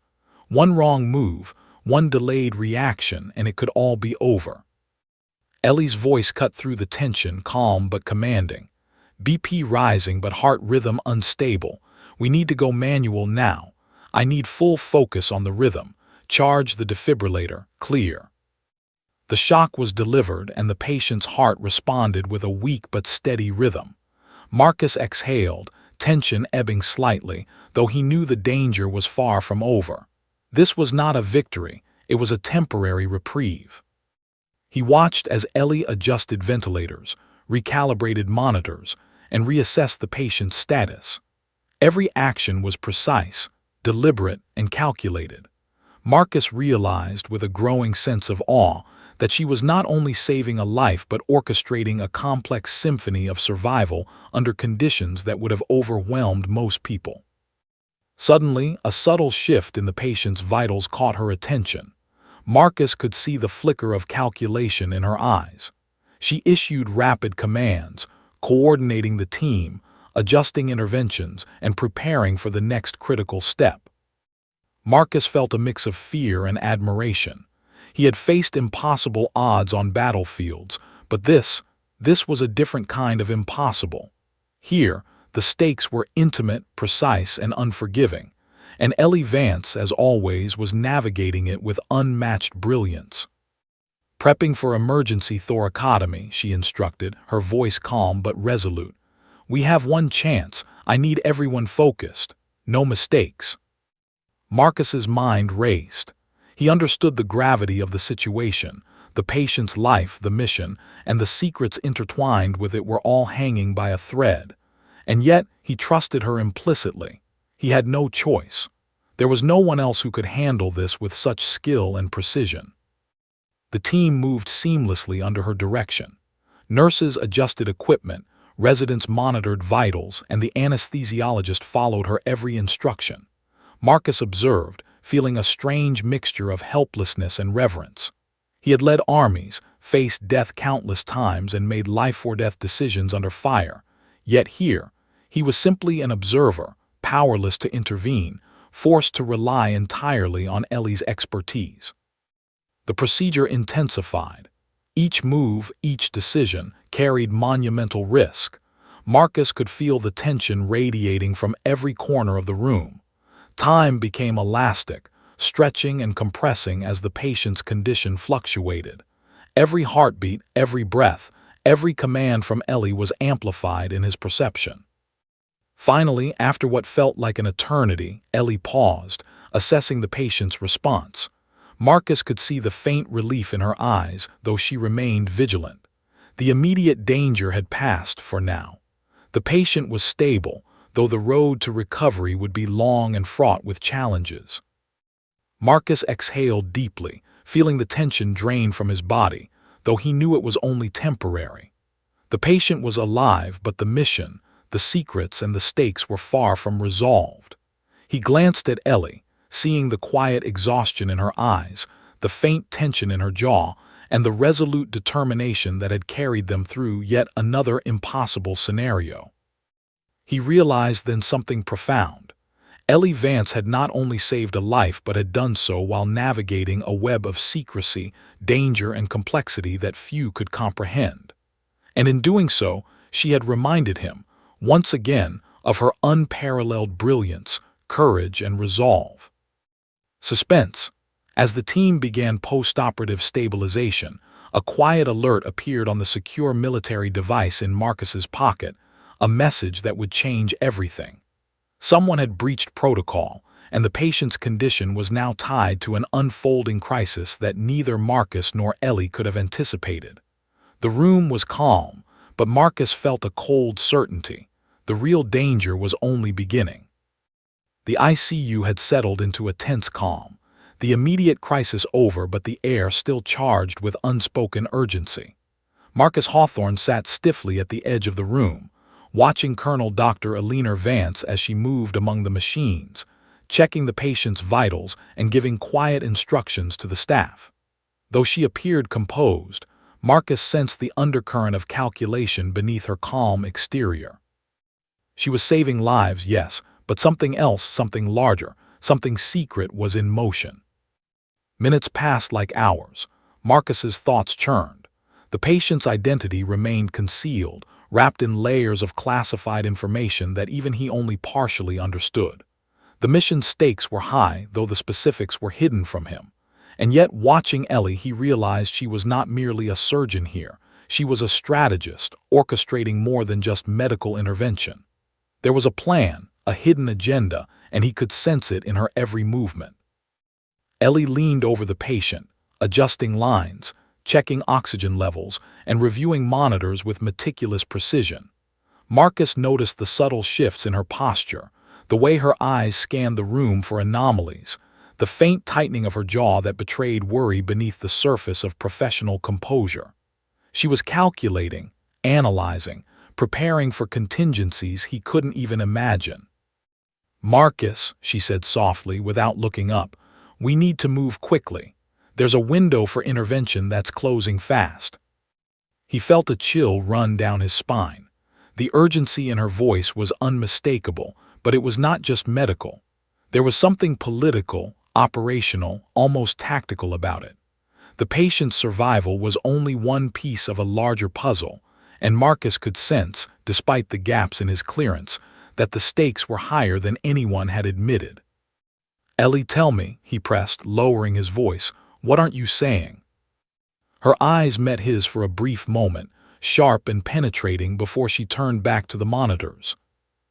One wrong move, one delayed reaction, and it could all be over. Ellie's voice cut through the tension, calm but commanding. BP rising but heart rhythm unstable. We need to go manual now. I need full focus on the rhythm. Charge the defibrillator. Clear. The shock was delivered and the patient's heart responded with a weak but steady rhythm. Marcus exhaled, tension ebbing slightly, though he knew the danger was far from over. This was not a victory, it was a temporary reprieve. He watched as Ellie adjusted ventilators, recalibrated monitors, and reassessed the patient's status. Every action was precise, deliberate, and calculated. Marcus realized with a growing sense of awe that she was not only saving a life but orchestrating a complex symphony of survival under conditions that would have overwhelmed most people. Suddenly, a subtle shift in the patient's vitals caught her attention. Marcus could see the flicker of calculation in her eyes. She issued rapid commands, coordinating the team, adjusting interventions, and preparing for the next critical step. Marcus felt a mix of fear and admiration. He had faced impossible odds on battlefields, but this was a different kind of impossible. Here, the stakes were intimate, precise, and unforgiving, and Ellie Vance, as always, was navigating it with unmatched brilliance. Prepping for emergency thoracotomy, she instructed, her voice calm but resolute. We have one chance. I need everyone focused. No mistakes. Marcus's mind raced. He understood the gravity of the situation. The patient's life, the mission, and the secrets intertwined with it were all hanging by a thread. And yet, he trusted her implicitly. He had no choice. There was no one else who could handle this with such skill and precision. The team moved seamlessly under her direction. Nurses adjusted equipment, residents monitored vitals, and the anesthesiologist followed her every instruction. Marcus observed, feeling a strange mixture of helplessness and reverence. He had led armies, faced death countless times, and made life-or-death decisions under fire. Yet here, he was simply an observer, powerless to intervene, forced to rely entirely on Ellie's expertise. The procedure intensified. Each move, each decision, carried monumental risk. Marcus could feel the tension radiating from every corner of the room. Time became elastic, stretching and compressing as the patient's condition fluctuated. Every heartbeat, every breath, every command from Ellie was amplified in his perception. Finally, after what felt like an eternity, Ellie paused, assessing the patient's response. Marcus could see the faint relief in her eyes, though she remained vigilant. The immediate danger had passed for now. The patient was stable, though the road to recovery would be long and fraught with challenges. Marcus exhaled deeply, feeling the tension drain from his body, though he knew it was only temporary. The patient was alive, but the mission, the secrets, and the stakes were far from resolved. He glanced at Ellie, seeing the quiet exhaustion in her eyes, the faint tension in her jaw, and the resolute determination that had carried them through yet another impossible scenario. He realized then something profound. Ellie Vance had not only saved a life but had done so while navigating a web of secrecy, danger, and complexity that few could comprehend. And in doing so, she had reminded him, once again, of her unparalleled brilliance, courage, and resolve. Suspense. As the team began post-operative stabilization, a quiet alert appeared on the secure military device in Marcus's pocket, a message that would change everything. Someone had breached protocol, and the patient's condition was now tied to an unfolding crisis that neither Marcus nor Ellie could have anticipated. The room was calm, but Marcus felt a cold certainty. The real danger was only beginning. The ICU had settled into a tense calm, the immediate crisis over but the air still charged with unspoken urgency. Marcus Hawthorne sat stiffly at the edge of the room, watching Colonel Dr. Eleanor Vance as she moved among the machines, checking the patient's vitals and giving quiet instructions to the staff. Though she appeared composed, Marcus sensed the undercurrent of calculation beneath her calm exterior. She was saving lives, yes, but something else, something larger, something secret was in motion. Minutes passed like hours. Marcus's thoughts churned. The patient's identity remained concealed, wrapped in layers of classified information that even he only partially understood. The mission's stakes were high, though the specifics were hidden from him. And yet, watching Ellie, he realized she was not merely a surgeon here. She was a strategist, orchestrating more than just medical intervention. There was a plan, a hidden agenda, and he could sense it in her every movement. Ellie leaned over the patient, adjusting lines, checking oxygen levels, and reviewing monitors with meticulous precision. Marcus noticed the subtle shifts in her posture, the way her eyes scanned the room for anomalies, the faint tightening of her jaw that betrayed worry beneath the surface of professional composure. She was calculating, analyzing, preparing for contingencies he couldn't even imagine. "Marcus," she said softly without looking up, "we need to move quickly. There's a window for intervention that's closing fast." He felt a chill run down his spine. The urgency in her voice was unmistakable, but it was not just medical. There was something political, operational, almost tactical about it. The patient's survival was only one piece of a larger puzzle, and Marcus could sense, despite the gaps in his clearance, that the stakes were higher than anyone had admitted. "Ellie, tell me," he pressed, lowering his voice, "what aren't you saying?" Her eyes met his for a brief moment, sharp and penetrating before she turned back to the monitors.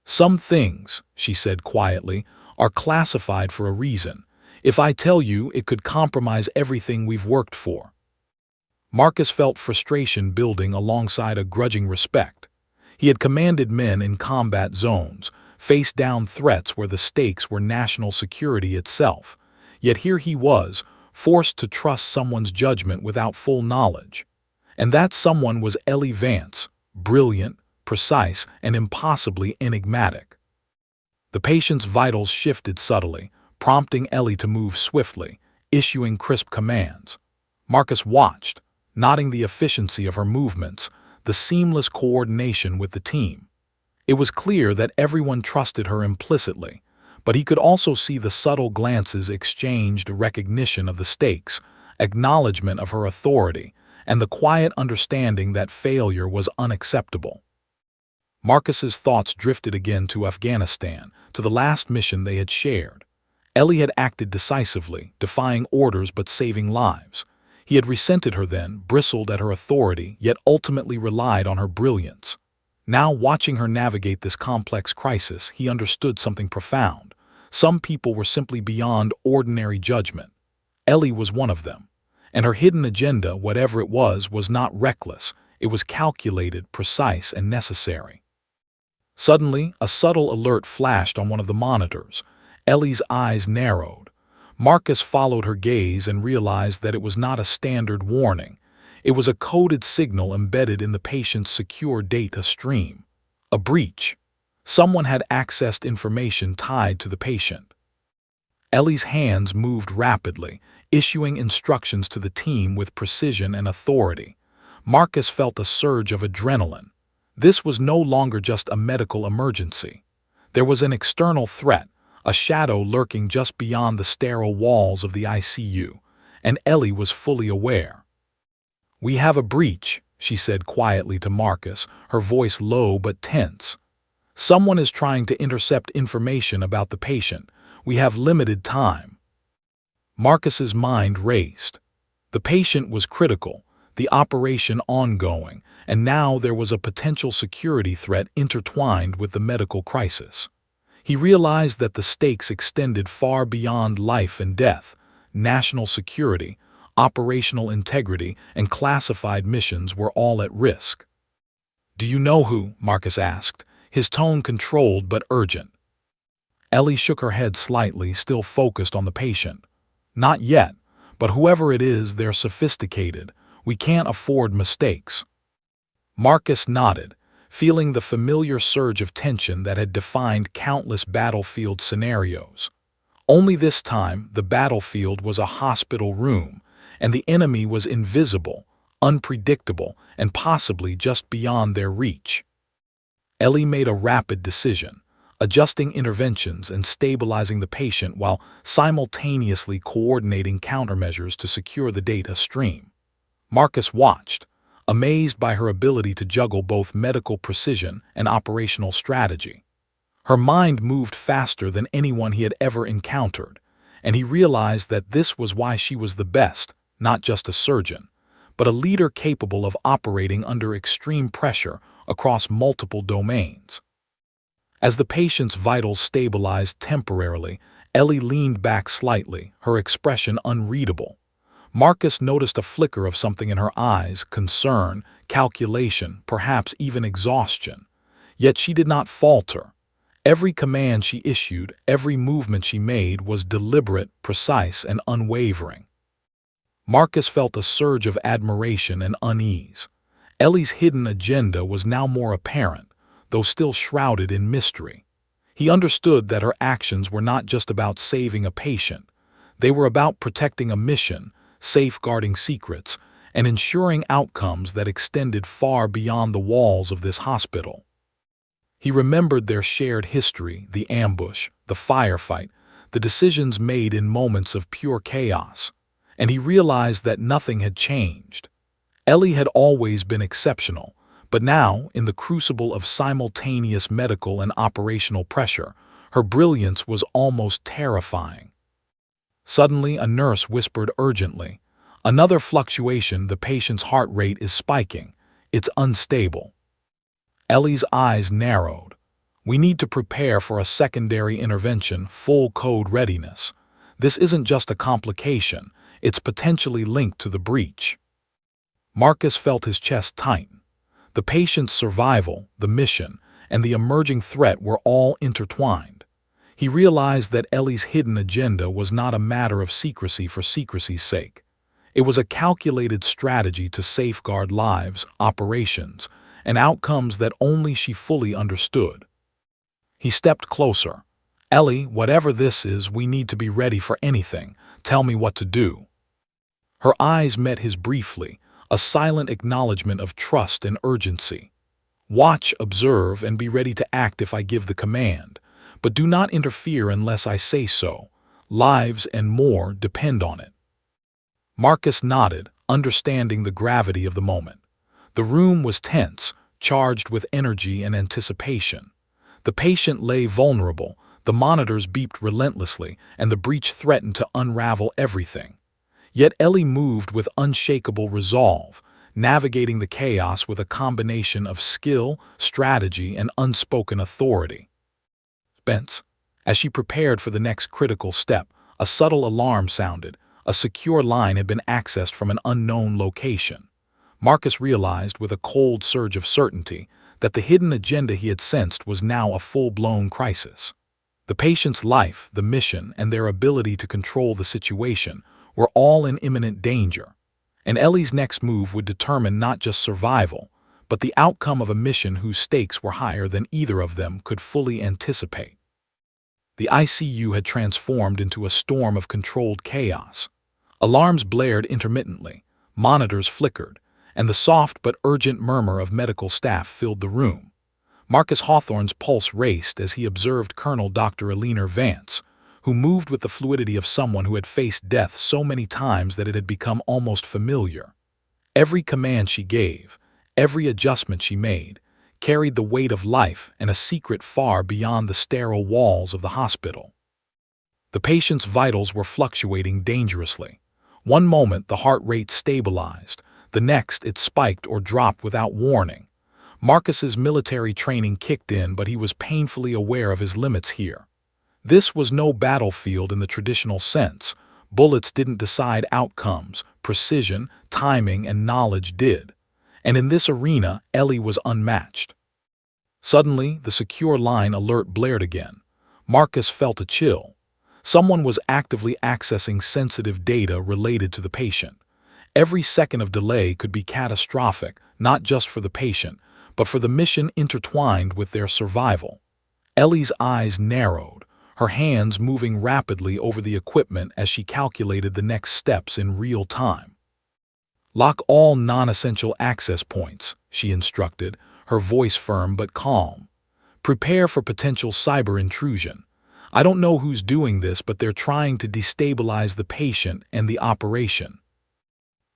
"Some things," she said quietly, "are classified for a reason. If I tell you, it could compromise everything we've worked for." Marcus felt frustration building alongside a grudging respect. He had commanded men in combat zones, faced down threats where the stakes were national security itself. Yet here he was, forced to trust someone's judgment without full knowledge. And that someone was Ellie Vance, brilliant, precise, and impossibly enigmatic. The patient's vitals shifted subtly, prompting Ellie to move swiftly, issuing crisp commands. Marcus watched, noting the efficiency of her movements, the seamless coordination with the team. It was clear that everyone trusted her implicitly, but he could also see the subtle glances exchanged, recognition of the stakes, acknowledgement of her authority, and the quiet understanding that failure was unacceptable. Marcus's thoughts drifted again to Afghanistan, to the last mission they had shared. Ellie had acted decisively, defying orders but saving lives. He had resented her then, bristled at her authority, yet ultimately relied on her brilliance. Now, watching her navigate this complex crisis, he understood something profound. Some people were simply beyond ordinary judgment. Ellie was one of them. And her hidden agenda, whatever it was not reckless. It was calculated, precise, and necessary. Suddenly, a subtle alert flashed on one of the monitors. Ellie's eyes narrowed. Marcus followed her gaze and realized that it was not a standard warning. It was a coded signal embedded in the patient's secure data stream. A breach. Someone had accessed information tied to the patient. Ellie's hands moved rapidly, issuing instructions to the team with precision and authority. Marcus felt a surge of adrenaline. This was no longer just a medical emergency. There was an external threat, a shadow lurking just beyond the sterile walls of the ICU, and Ellie was fully aware. "We have a breach," she said quietly to Marcus, her voice low but tense. "Someone is trying to intercept information about the patient. We have limited time." Marcus's mind raced. The patient was critical, the operation ongoing, and now there was a potential security threat intertwined with the medical crisis. He realized that the stakes extended far beyond life and death. National security, operational integrity, and classified missions were all at risk. "Do you know who?" Marcus asked, his tone controlled but urgent. Ellie shook her head slightly, still focused on the patient. "Not yet, but whoever it is, they're sophisticated. We can't afford mistakes." Marcus nodded, feeling the familiar surge of tension that had defined countless battlefield scenarios. Only this time, the battlefield was a hospital room, and the enemy was invisible, unpredictable, and possibly just beyond their reach. Ellie made a rapid decision, adjusting interventions and stabilizing the patient while simultaneously coordinating countermeasures to secure the data stream. Marcus watched, amazed by her ability to juggle both medical precision and operational strategy. Her mind moved faster than anyone he had ever encountered, and he realized that this was why she was the best, not just a surgeon, but a leader capable of operating under extreme pressure across multiple domains. As the patient's vitals stabilized temporarily, Ellie leaned back slightly, her expression unreadable. Marcus noticed a flicker of something in her eyes, concern, calculation, perhaps even exhaustion. Yet she did not falter. Every command she issued, every movement she made was deliberate, precise, and unwavering. Marcus felt a surge of admiration and unease. Ellie's hidden agenda was now more apparent, though still shrouded in mystery. He understood that her actions were not just about saving a patient. They were about protecting a mission, safeguarding secrets, and ensuring outcomes that extended far beyond the walls of this hospital. He remembered their shared history, the ambush, the firefight, the decisions made in moments of pure chaos, and he realized that nothing had changed. Ellie had always been exceptional, but now, in the crucible of simultaneous medical and operational pressure, her brilliance was almost terrifying. Suddenly, a nurse whispered urgently, "Another fluctuation, the patient's heart rate is spiking. It's unstable." Ellie's eyes narrowed. "We need to prepare for a secondary intervention, full code readiness. This isn't just a complication, it's potentially linked to the breach." Marcus felt his chest tighten. The patient's survival, the mission, and the emerging threat were all intertwined. He realized that Ellie's hidden agenda was not a matter of secrecy for secrecy's sake. It was a calculated strategy to safeguard lives, operations, and outcomes that only she fully understood. He stepped closer. "Ellie, whatever this is, we need to be ready for anything. Tell me what to do." Her eyes met his briefly, a silent acknowledgement of trust and urgency. "Watch, observe, and be ready to act if I give the command. But do not interfere unless I say so. Lives and more depend on it." Marcus nodded, understanding the gravity of the moment. The room was tense, charged with energy and anticipation. The patient lay vulnerable, the monitors beeped relentlessly, and the breach threatened to unravel everything. Yet Ellie moved with unshakable resolve, navigating the chaos with a combination of skill, strategy, and unspoken authority. As she prepared for the next critical step, a subtle alarm sounded. A secure line had been accessed from an unknown location. Marcus realized with a cold surge of certainty that the hidden agenda he had sensed was now a full-blown crisis. The patient's life, the mission, and their ability to control the situation were all in imminent danger, and Ellie's next move would determine not just survival, but the outcome of a mission whose stakes were higher than either of them could fully anticipate. The ICU had transformed into a storm of controlled chaos. Alarms blared intermittently, monitors flickered, and the soft but urgent murmur of medical staff filled the room. Marcus Hawthorne's pulse raced as he observed Colonel Dr. Eleanor Vance, who moved with the fluidity of someone who had faced death so many times that it had become almost familiar. Every command she gave, every adjustment she made, carried the weight of life and a secret far beyond the sterile walls of the hospital. The patient's vitals were fluctuating dangerously. One moment the heart rate stabilized, the next it spiked or dropped without warning. Marcus's military training kicked in, but he was painfully aware of his limits here. This was no battlefield in the traditional sense. Bullets didn't decide outcomes, precision, timing, and knowledge did. And in this arena, Ellie was unmatched. Suddenly, the secure line alert blared again. Marcus felt a chill. Someone was actively accessing sensitive data related to the patient. Every second of delay could be catastrophic, not just for the patient, but for the mission intertwined with their survival. Ellie's eyes narrowed, her hands moving rapidly over the equipment as she calculated the next steps in real time. "Lock all non-essential access points," she instructed, her voice firm but calm. "Prepare for potential cyber intrusion. I don't know who's doing this, but they're trying to destabilize the patient and the operation."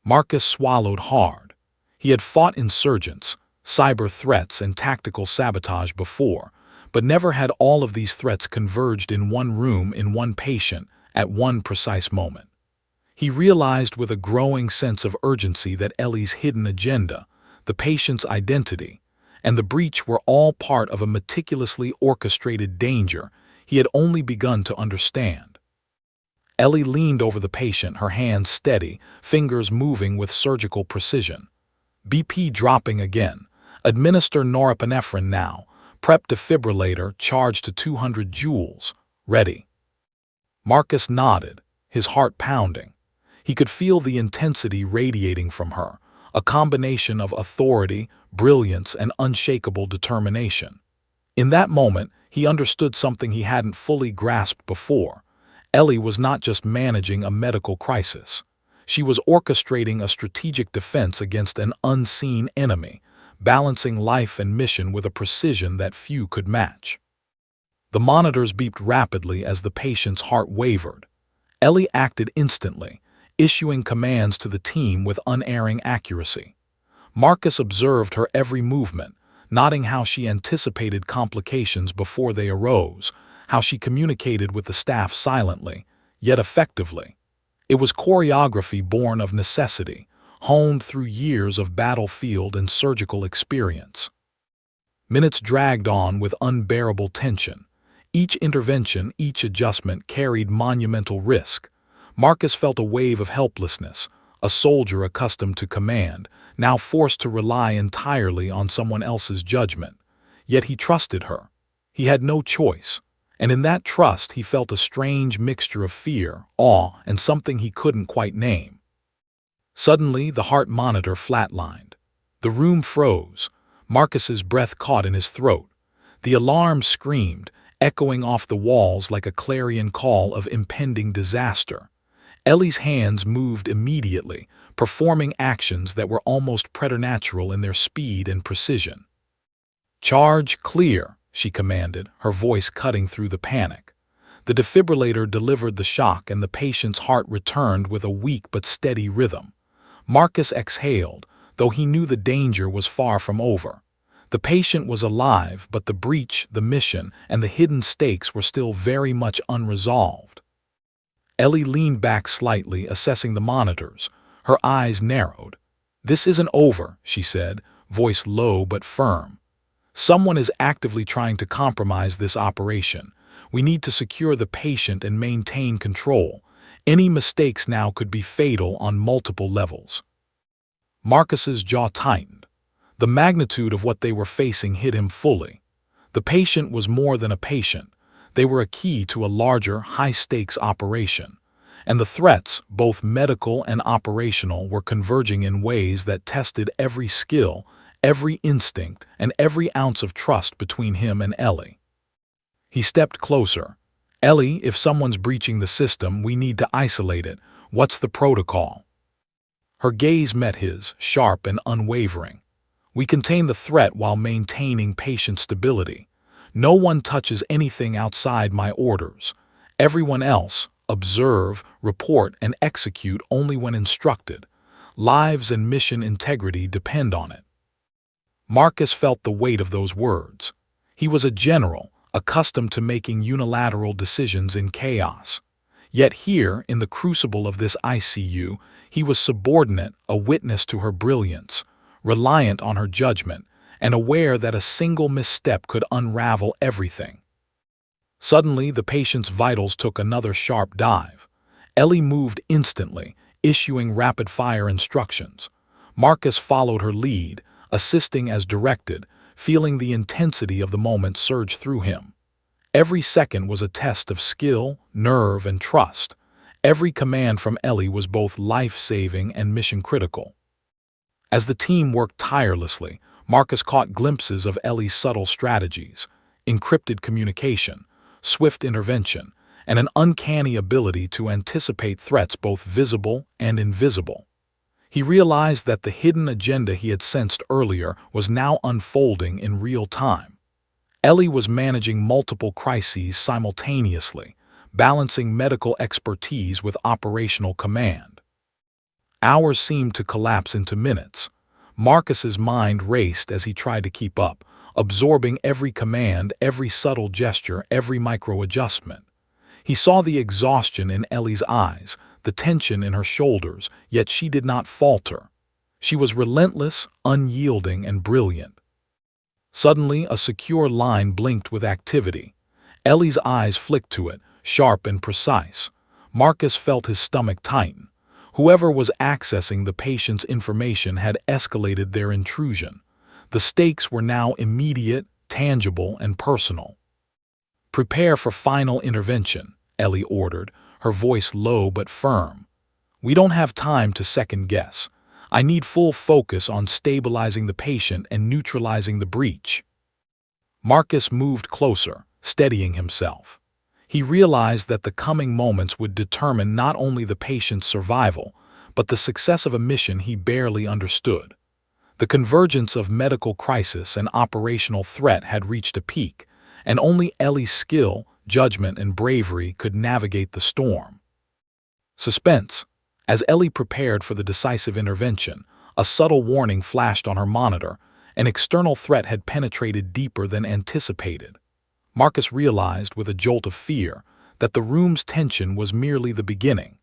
Marcus swallowed hard. He had fought insurgents, cyber threats, and tactical sabotage before, but never had all of these threats converged in one room in one patient at one precise moment. He realized with a growing sense of urgency that Ellie's hidden agenda, the patient's identity, and the breach were all part of a meticulously orchestrated danger he had only begun to understand. Ellie leaned over the patient, her hands steady, fingers moving with surgical precision. BP dropping again. Administer norepinephrine now. Prep defibrillator charged to 200 joules. Ready. Marcus nodded, his heart pounding. He could feel the intensity radiating from her, a combination of authority, brilliance, and unshakable determination. In that moment, he understood something he hadn't fully grasped before. Ellie was not just managing a medical crisis. She was orchestrating a strategic defense against an unseen enemy, balancing life and mission with a precision that few could match. The monitors beeped rapidly as the patient's heart wavered. Ellie acted instantly, issuing commands to the team with unerring accuracy. Marcus observed her every movement, noting how she anticipated complications before they arose, how she communicated with the staff silently, yet effectively. It was choreography born of necessity, honed through years of battlefield and surgical experience. Minutes dragged on with unbearable tension. Each intervention, each adjustment carried monumental risk. Marcus felt a wave of helplessness, a soldier accustomed to command, now forced to rely entirely on someone else's judgment. Yet he trusted her. He had no choice. And in that trust he felt a strange mixture of fear, awe, and something he couldn't quite name. Suddenly, the heart monitor flatlined. The room froze. Marcus's breath caught in his throat. The alarm screamed, echoing off the walls like a clarion call of impending disaster. Ellie's hands moved immediately, performing actions that were almost preternatural in their speed and precision. "Charge clear," she commanded, her voice cutting through the panic. The defibrillator delivered the shock and the patient's heart returned with a weak but steady rhythm. Marcus exhaled, though he knew the danger was far from over. The patient was alive, but the breach, the mission, and the hidden stakes were still very much unresolved. Ellie leaned back slightly, assessing the monitors. Her eyes narrowed. "This isn't over," she said, voice low but firm. "Someone is actively trying to compromise this operation. We need to secure the patient and maintain control. Any mistakes now could be fatal on multiple levels." Marcus's jaw tightened. The magnitude of what they were facing hit him fully. The patient was more than a patient. They were a key to a larger, high-stakes operation. And the threats, both medical and operational, were converging in ways that tested every skill, every instinct, and every ounce of trust between him and Ellie. He stepped closer. "Ellie, if someone's breaching the system, we need to isolate it. What's the protocol?" Her gaze met his, sharp and unwavering. "We contain the threat while maintaining patient stability. No one touches anything outside my orders. Everyone else, observe, report, and execute only when instructed. Lives and mission integrity depend on it." Marcus felt the weight of those words. He was a general, accustomed to making unilateral decisions in chaos. Yet here, in the crucible of this ICU, he was subordinate, a witness to her brilliance, reliant on her judgment, and aware that a single misstep could unravel everything. Suddenly, the patient's vitals took another sharp dive. Ellie moved instantly, issuing rapid-fire instructions. Marcus followed her lead, assisting as directed, feeling the intensity of the moment surge through him. Every second was a test of skill, nerve, and trust. Every command from Ellie was both life-saving and mission-critical. As the team worked tirelessly, Marcus caught glimpses of Ellie's subtle strategies, encrypted communication, swift intervention, and an uncanny ability to anticipate threats both visible and invisible. He realized that the hidden agenda he had sensed earlier was now unfolding in real time. Ellie was managing multiple crises simultaneously, balancing medical expertise with operational command. Hours seemed to collapse into minutes. Marcus's mind raced as he tried to keep up, absorbing every command, every subtle gesture, every micro-adjustment. He saw the exhaustion in Ellie's eyes, the tension in her shoulders, yet she did not falter. She was relentless, unyielding, and brilliant. Suddenly, a secure line blinked with activity. Ellie's eyes flicked to it, sharp and precise. Marcus felt his stomach tighten. Whoever was accessing the patient's information had escalated their intrusion. The stakes were now immediate, tangible, and personal. "Prepare for final intervention," Ellie ordered, her voice low but firm. "We don't have time to second-guess. I need full focus on stabilizing the patient and neutralizing the breach." Marcus moved closer, steadying himself. He realized that the coming moments would determine not only the patient's survival, but the success of a mission he barely understood. The convergence of medical crisis and operational threat had reached a peak, and only Ellie's skill, judgment, and bravery could navigate the storm. Suspense. As Ellie prepared for the decisive intervention, a subtle warning flashed on her monitor. An external threat had penetrated deeper than anticipated. Marcus realized, with a jolt of fear, that the room's tension was merely the beginning.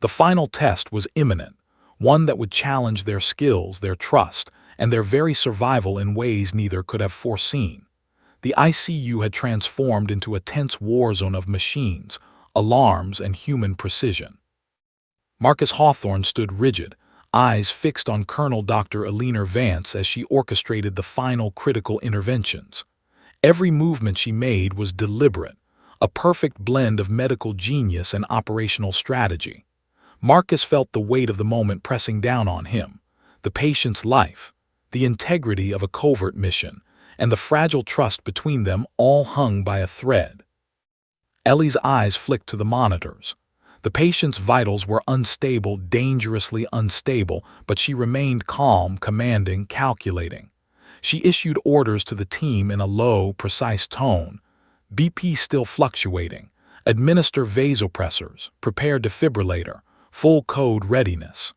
The final test was imminent, one that would challenge their skills, their trust, and their very survival in ways neither could have foreseen. The ICU had transformed into a tense war zone of machines, alarms, and human precision. Marcus Hawthorne stood rigid, eyes fixed on Colonel Dr. Eleanor Vance as she orchestrated the final critical interventions. Every movement she made was deliberate, a perfect blend of medical genius and operational strategy. Marcus felt the weight of the moment pressing down on him, the patient's life, the integrity of a covert mission, and the fragile trust between them all hung by a thread. Ellie's eyes flicked to the monitors. The patient's vitals were unstable, dangerously unstable, but she remained calm, commanding, calculating. She issued orders to the team in a low, precise tone. "BP still fluctuating. Administer vasopressors. Prepare defibrillator. Full code readiness."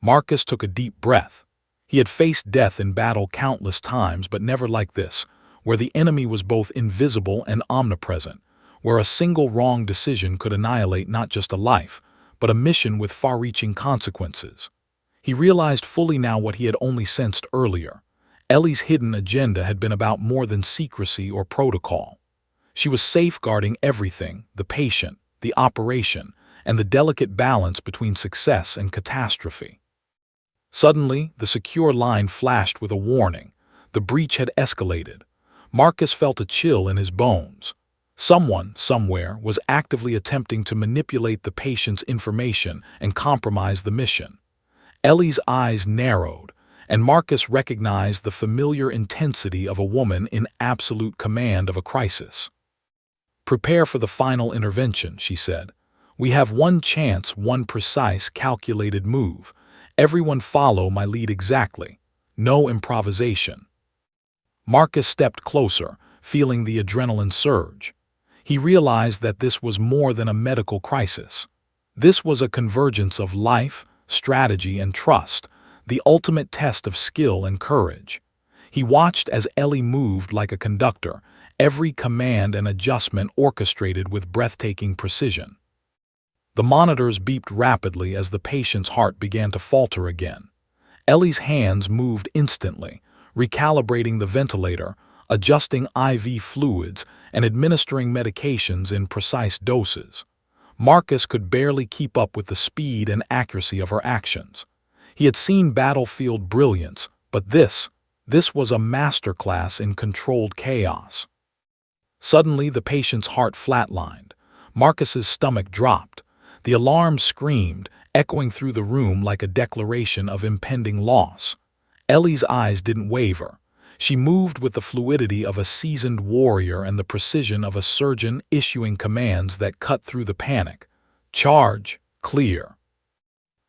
Marcus took a deep breath. He had faced death in battle countless times, but never like this, where the enemy was both invisible and omnipresent, where a single wrong decision could annihilate not just a life, but a mission with far-reaching consequences. He realized fully now what he had only sensed earlier. Ellie's hidden agenda had been about more than secrecy or protocol. She was safeguarding everything: the patient, the operation, and the delicate balance between success and catastrophe. Suddenly, the secure line flashed with a warning. The breach had escalated. Marcus felt a chill in his bones. Someone, somewhere, was actively attempting to manipulate the patient's information and compromise the mission. Ellie's eyes narrowed, and Marcus recognized the familiar intensity of a woman in absolute command of a crisis. "Prepare for the final intervention," she said. "We have one chance, one precise, calculated move. Everyone follow my lead exactly. No improvisation." Marcus stepped closer, feeling the adrenaline surge. He realized that this was more than a medical crisis. This was a convergence of life, strategy, and trust, the ultimate test of skill and courage. He watched as Ellie moved like a conductor, every command and adjustment orchestrated with breathtaking precision. The monitors beeped rapidly as the patient's heart began to falter again. Ellie's hands moved instantly, recalibrating the ventilator, adjusting IV fluids, and administering medications in precise doses. Marcus could barely keep up with the speed and accuracy of her actions. He had seen battlefield brilliance, but this was a masterclass in controlled chaos. Suddenly, the patient's heart flatlined. Marcus's stomach dropped. The alarm screamed, echoing through the room like a declaration of impending loss. Ellie's eyes didn't waver. She moved with the fluidity of a seasoned warrior and the precision of a surgeon issuing commands that cut through the panic. Charge, clear.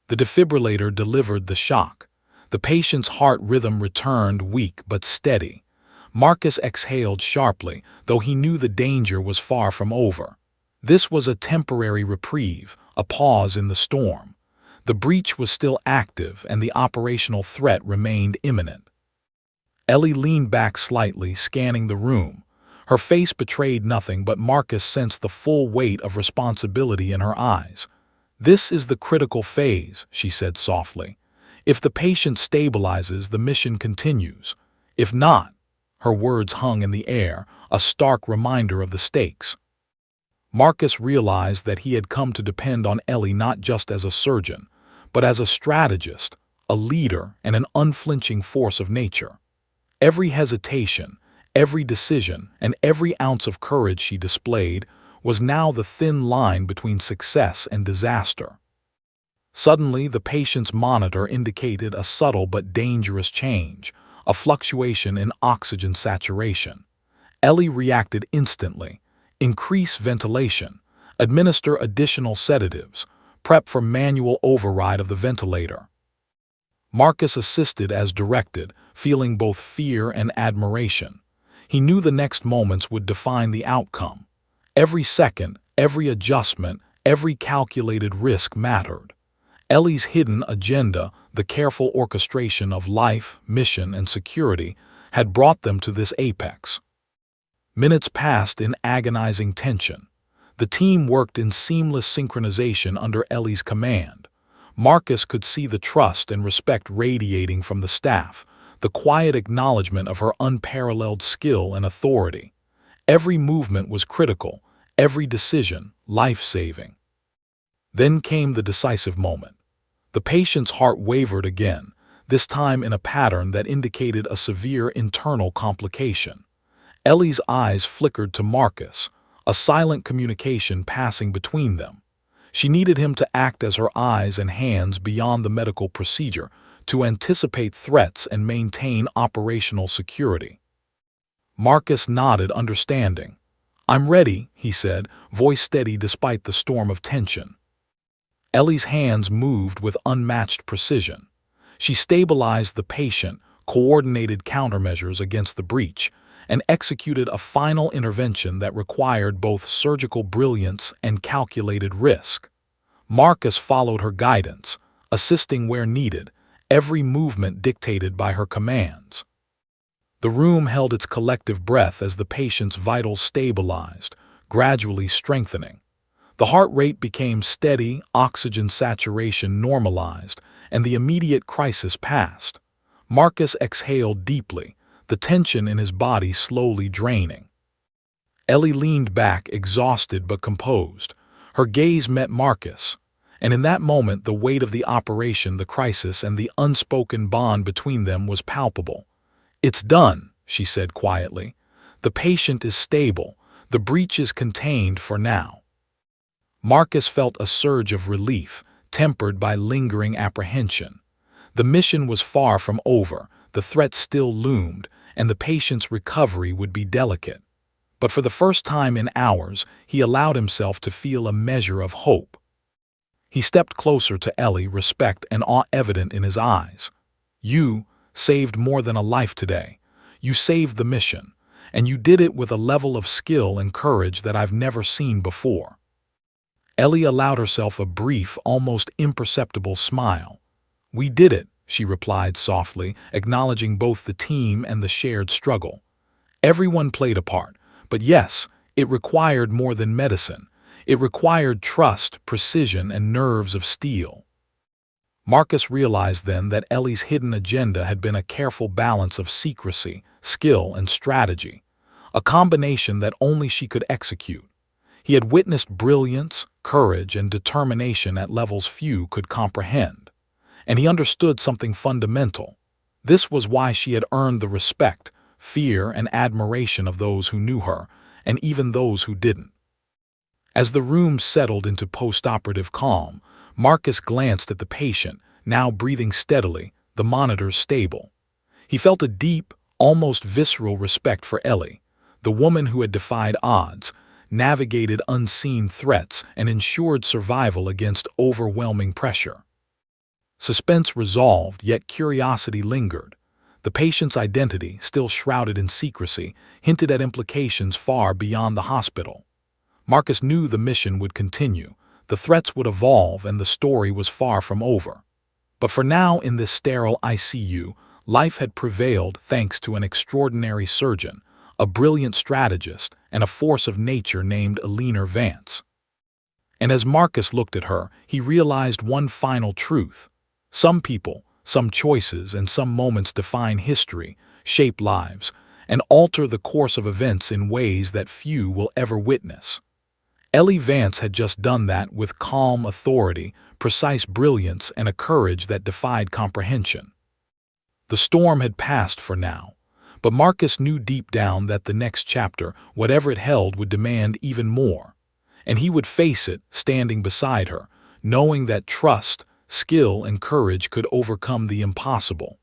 The defibrillator delivered the shock. The patient's heart rhythm returned, weak but steady. Marcus exhaled sharply, though he knew the danger was far from over. This was a temporary reprieve, a pause in the storm. The breach was still active and the operational threat remained imminent. Ellie leaned back slightly, scanning the room. Her face betrayed nothing, but Marcus sensed the full weight of responsibility in her eyes. "This is the critical phase," she said softly. "If the patient stabilizes, the mission continues. If not—" her words hung in the air, a stark reminder of the stakes. Marcus realized that he had come to depend on Ellie not just as a surgeon, but as a strategist, a leader, and an unflinching force of nature. Every hesitation, every decision, and every ounce of courage she displayed was now the thin line between success and disaster. Suddenly, the patient's monitor indicated a subtle but dangerous change, a fluctuation in oxygen saturation. Ellie reacted instantly. Increase ventilation, administer additional sedatives, prep for manual override of the ventilator. Marcus assisted as directed, feeling both fear and admiration. He knew the next moments would define the outcome. Every second, every adjustment, every calculated risk mattered. Ellie's hidden agenda, the careful orchestration of life, mission, and security, had brought them to this apex. Minutes passed in agonizing tension. The team worked in seamless synchronization under Ellie's command. Marcus could see the trust and respect radiating from the staff, the quiet acknowledgement of her unparalleled skill and authority. Every movement was critical, every decision life-saving. Then came the decisive moment. The patient's heart wavered again, this time in a pattern that indicated a severe internal complication. Ellie's eyes flickered to Marcus, a silent communication passing between them. She needed him to act as her eyes and hands beyond the medical procedure, to anticipate threats and maintain operational security. Marcus nodded, understanding. "I'm ready," he said, voice steady despite the storm of tension. Ellie's hands moved with unmatched precision. She stabilized the patient, coordinated countermeasures against the breach, and executed a final intervention that required both surgical brilliance and calculated risk. Marcus followed her guidance, assisting where needed, every movement dictated by her commands. The room held its collective breath as the patient's vitals stabilized, gradually strengthening. The heart rate became steady, oxygen saturation normalized, and the immediate crisis passed. Marcus exhaled deeply, the tension in his body slowly draining. Ellie leaned back, exhausted but composed. Her gaze met Marcus, and in that moment the weight of the operation, the crisis, and the unspoken bond between them was palpable. "It's done," she said quietly. "The patient is stable. The breach is contained for now." Marcus felt a surge of relief, tempered by lingering apprehension. The mission was far from over, the threat still loomed, and the patient's recovery would be delicate. But for the first time in hours, he allowed himself to feel a measure of hope. He stepped closer to Ellie, respect and awe evident in his eyes. "You saved more than a life today. You saved the mission, and you did it with a level of skill and courage that I've never seen before." Ellie allowed herself a brief, almost imperceptible smile. "We did it," she replied softly, acknowledging both the team and the shared struggle. Everyone played a part, but yes, it required more than medicine. It required trust, precision, and nerves of steel. Marcus realized then that Ellie's hidden agenda had been a careful balance of secrecy, skill, and strategy, a combination that only she could execute. He had witnessed brilliance, courage, and determination at levels few could comprehend, and he understood something fundamental. This was why she had earned the respect, fear, and admiration of those who knew her, and even those who didn't. As the room settled into post-operative calm, Marcus glanced at the patient, now breathing steadily, the monitors stable. He felt a deep, almost visceral respect for Ellie, the woman who had defied odds, navigated unseen threats, and ensured survival against overwhelming pressure. Suspense resolved, yet curiosity lingered. The patient's identity, still shrouded in secrecy, hinted at implications far beyond the hospital. Marcus knew the mission would continue, the threats would evolve, and the story was far from over. But for now, in this sterile ICU, life had prevailed thanks to an extraordinary surgeon, a brilliant strategist, and a force of nature named Eleanor Vance. And as Marcus looked at her, he realized one final truth. Some people, some choices, and some moments define history, shape lives, and alter the course of events in ways that few will ever witness. Ellie Vance had just done that with calm authority, precise brilliance, and a courage that defied comprehension. The storm had passed for now, but Marcus knew deep down that the next chapter, whatever it held, would demand even more. And he would face it, standing beside her, knowing that trust, skill, and courage could overcome the impossible.